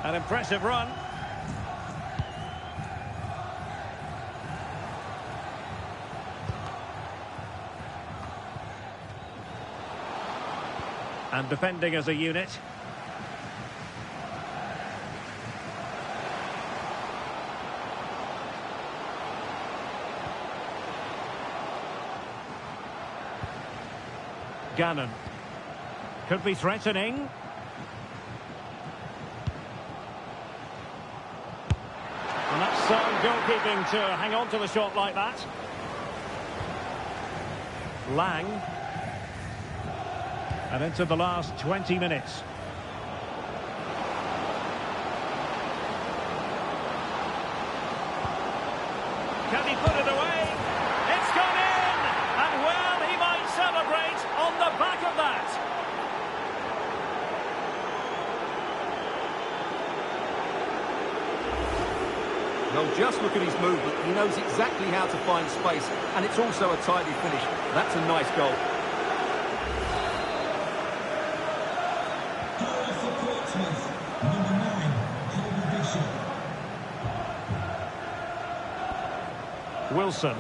Speaker 4: An impressive run. And defending as a unit. Gannon. Could be threatening. And that's sound goalkeeping to hang on to the shot like that. Lang. And into the last 20 minutes. Can he put it away? It's gone in! And well, he might celebrate on the back of that.
Speaker 2: Well, just look at his movement. He knows exactly how to find space, and it's also a tidy finish. That's a nice goal.
Speaker 4: Wilson.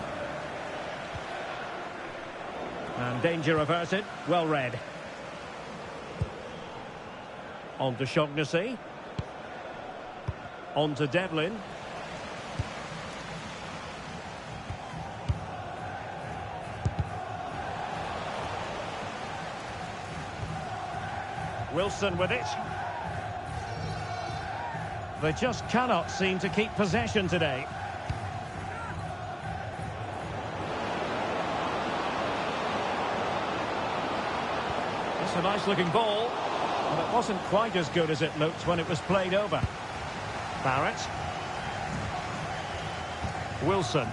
Speaker 4: And danger averted. Well read. On to Shaughnessy. On to Devlin. Wilson with it. They just cannot seem to keep possession today. It's a nice looking ball, but it wasn't quite as good as it looked when it was played over. Barrett. Wilson.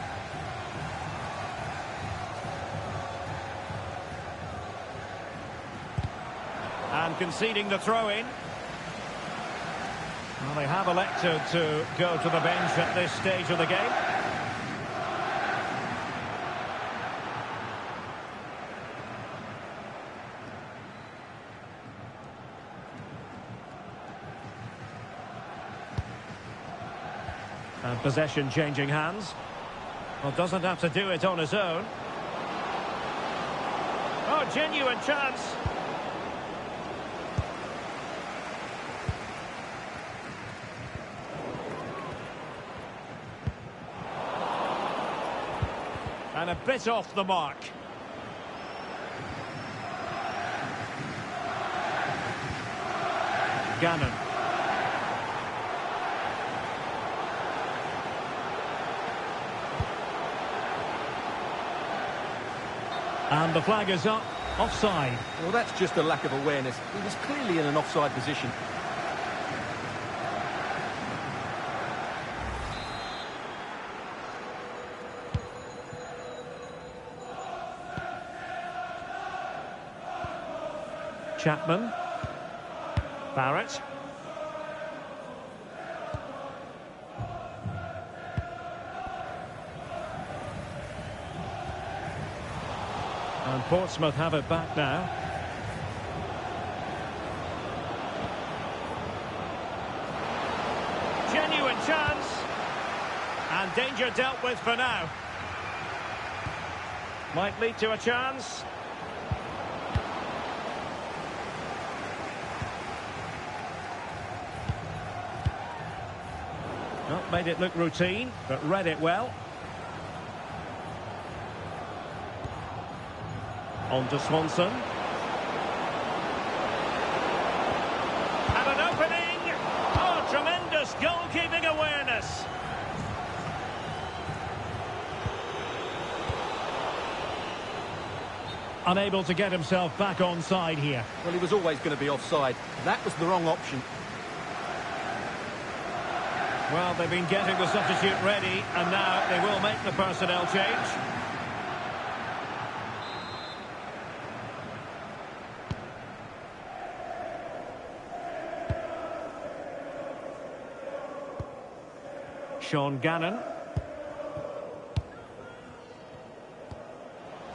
Speaker 4: And conceding the throw-in. Well, they have elected to go to the bench at this stage of the game. And possession changing hands. Well, doesn't have to do it on his own. Oh, genuine chance. And a bit off the mark. Gannon. And the flag is up. Offside.
Speaker 2: Well, that's just a lack of awareness. He was clearly in an offside position.
Speaker 4: Chapman. Barrett. And Portsmouth have it back now. Genuine chance. And danger dealt with for now. Might lead to a chance. Well, made it look routine, but read it well. On to Swanson. And an opening! Oh, tremendous goalkeeping awareness. Unable to get himself back on side here.
Speaker 2: Well, he was always going to be offside. That was the wrong option.
Speaker 4: Well, they've been getting the substitute ready, and now they will make the personnel change. Sean Gannon.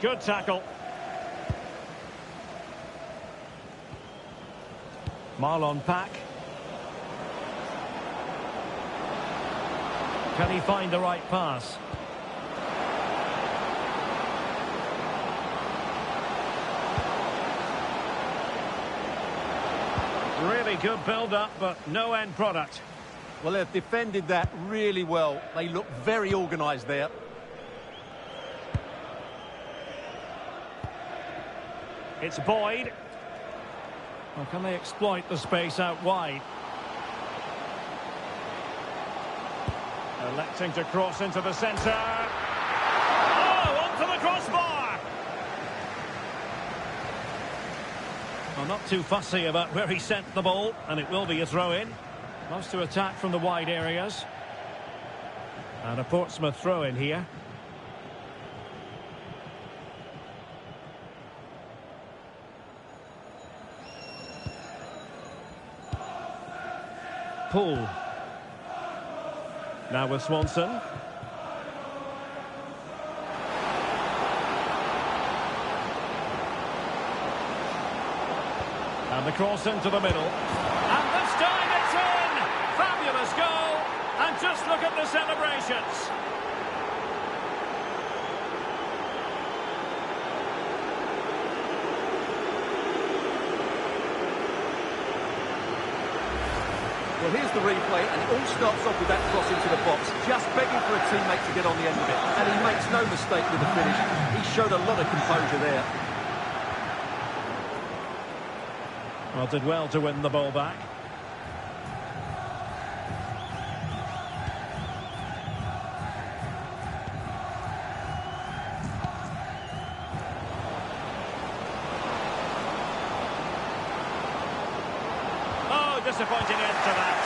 Speaker 4: Good tackle. Marlon Pack. Can he find the right pass? Really good build-up, but no end product.
Speaker 2: Well, they've defended that really well. They look very organised there.
Speaker 4: It's Boyd. Well, can they exploit the space out wide? Electing to cross into the centre. Oh, onto the crossbar! Well, not too fussy about where he sent the ball, and it will be a throw-in. Loves to attack from the wide areas. And a Portsmouth throw-in here. Poole. Now with Swanson. And the cross into the middle. And this time it's in! Fabulous goal! And just look at the celebrations.
Speaker 2: Well, here's the replay, and it all starts off with that cross into the box, just begging for a teammate to get on the end of it. And he makes no mistake with the finish. He showed a lot of composure there.
Speaker 4: Well, did well to win the ball back. Oh, disappointing end to that.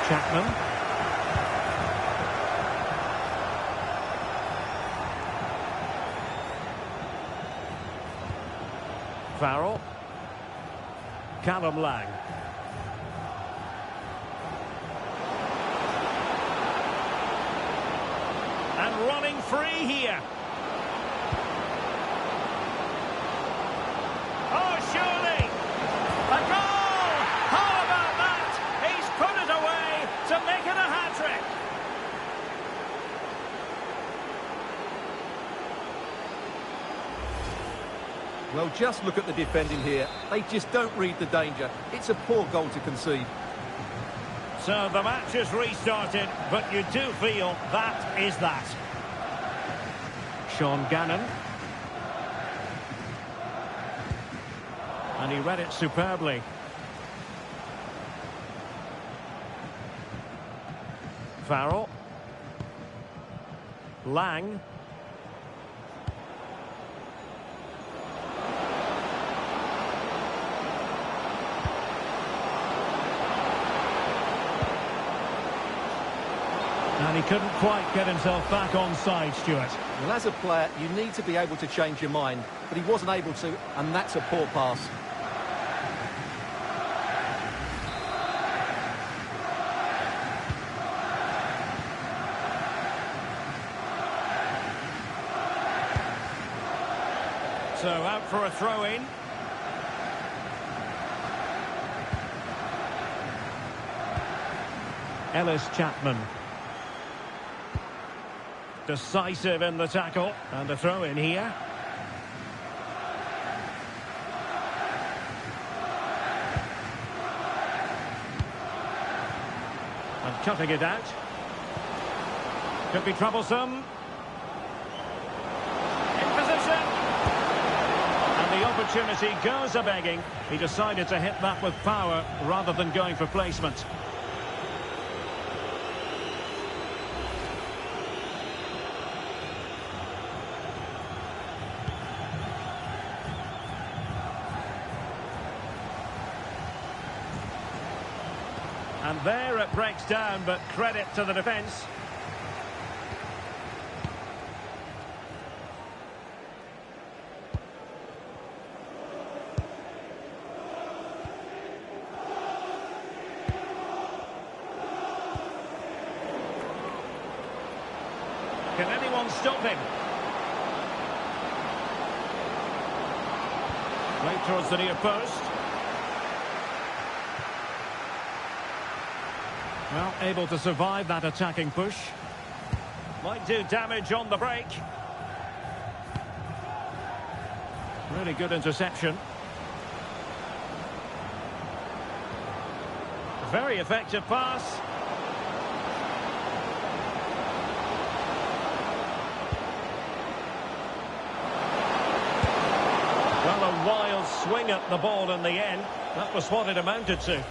Speaker 4: Chapman. Farrell. Callum Lang. And running free here. Oh, surely! A goal! How about that? He's put it away to make it a hat-trick.
Speaker 2: Well, just look at the defending here. They just don't read the danger. It's a poor goal to concede.
Speaker 4: So the match is restarted, but you do feel that is that. Sean Gannon. And he read it superbly. Farrell. Lang. And he couldn't quite get himself back on side, Stuart.
Speaker 2: Well, as a player, you need to be able to change your mind, but he wasn't able to, and that's a poor pass.
Speaker 4: So out for a throw-in. Ellis Chapman. Decisive in the tackle. And a throw-in here. And cutting it out. Could be troublesome. In position. And the opportunity goes a-begging. He decided to hit that with power rather than going for placement. And there it breaks down, but credit to the defence. Can anyone stop him? Right towards the near post. Well, able to survive that attacking push. Might do damage on the break. Really good interception. Very effective pass. Well, a wild swing at the ball in the end. That was what it amounted to.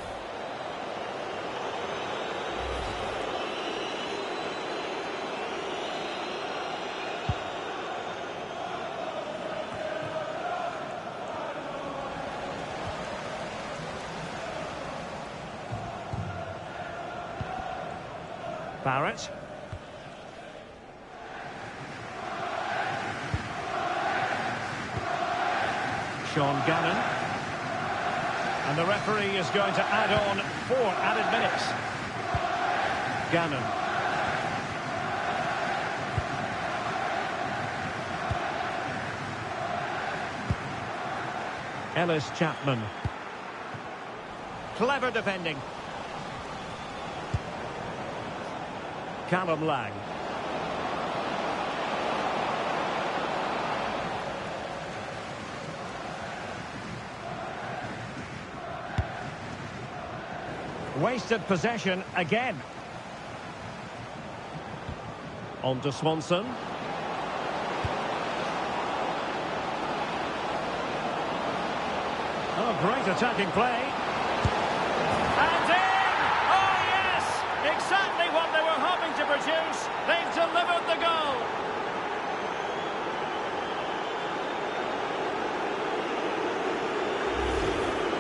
Speaker 4: Barrett. Sean Gannon. And the referee is going to add on 4 added minutes. Gannon. Ellis Chapman. Clever defending. Callum Lang. Wasted possession again. On to Swanson. Oh, great attacking play. And in! Oh, yes! Exactly what they were hoping to produce. They've delivered the goal.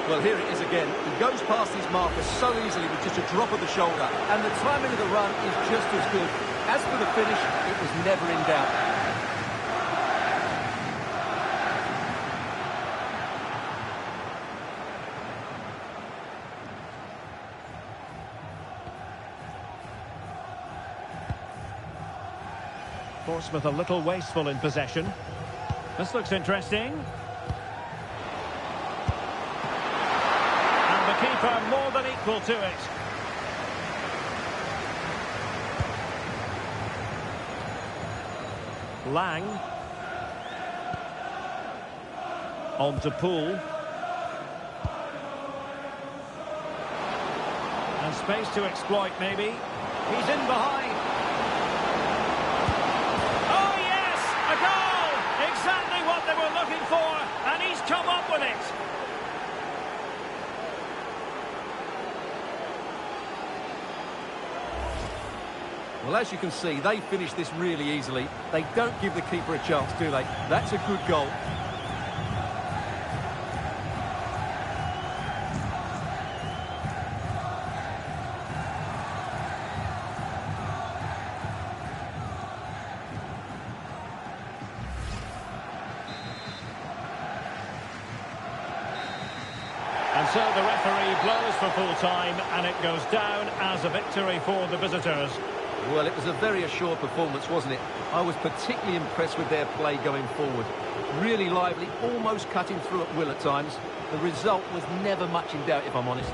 Speaker 2: Well, here it is again. He goes past his marker so easily with just a drop of the shoulder. And the timing of the run is just as good. As for the finish, it was never in doubt.
Speaker 4: Portsmouth a little wasteful in possession. This looks interesting. And the keeper more than equal to it. Lang. On to Poole. And space to exploit maybe. He's in behind.
Speaker 1: Exactly what they were looking for, and he's come up with it.
Speaker 2: Well, as you can see, they finish this really easily. They don't give the keeper a chance, do they? That's a good goal.
Speaker 4: And so the referee blows for full time, and it goes down as a victory for the visitors.
Speaker 2: Well, it was a very assured performance, wasn't it? I was particularly impressed with their play going forward. Really lively, almost cutting through at will at times. The result was never much in doubt, if I'm honest.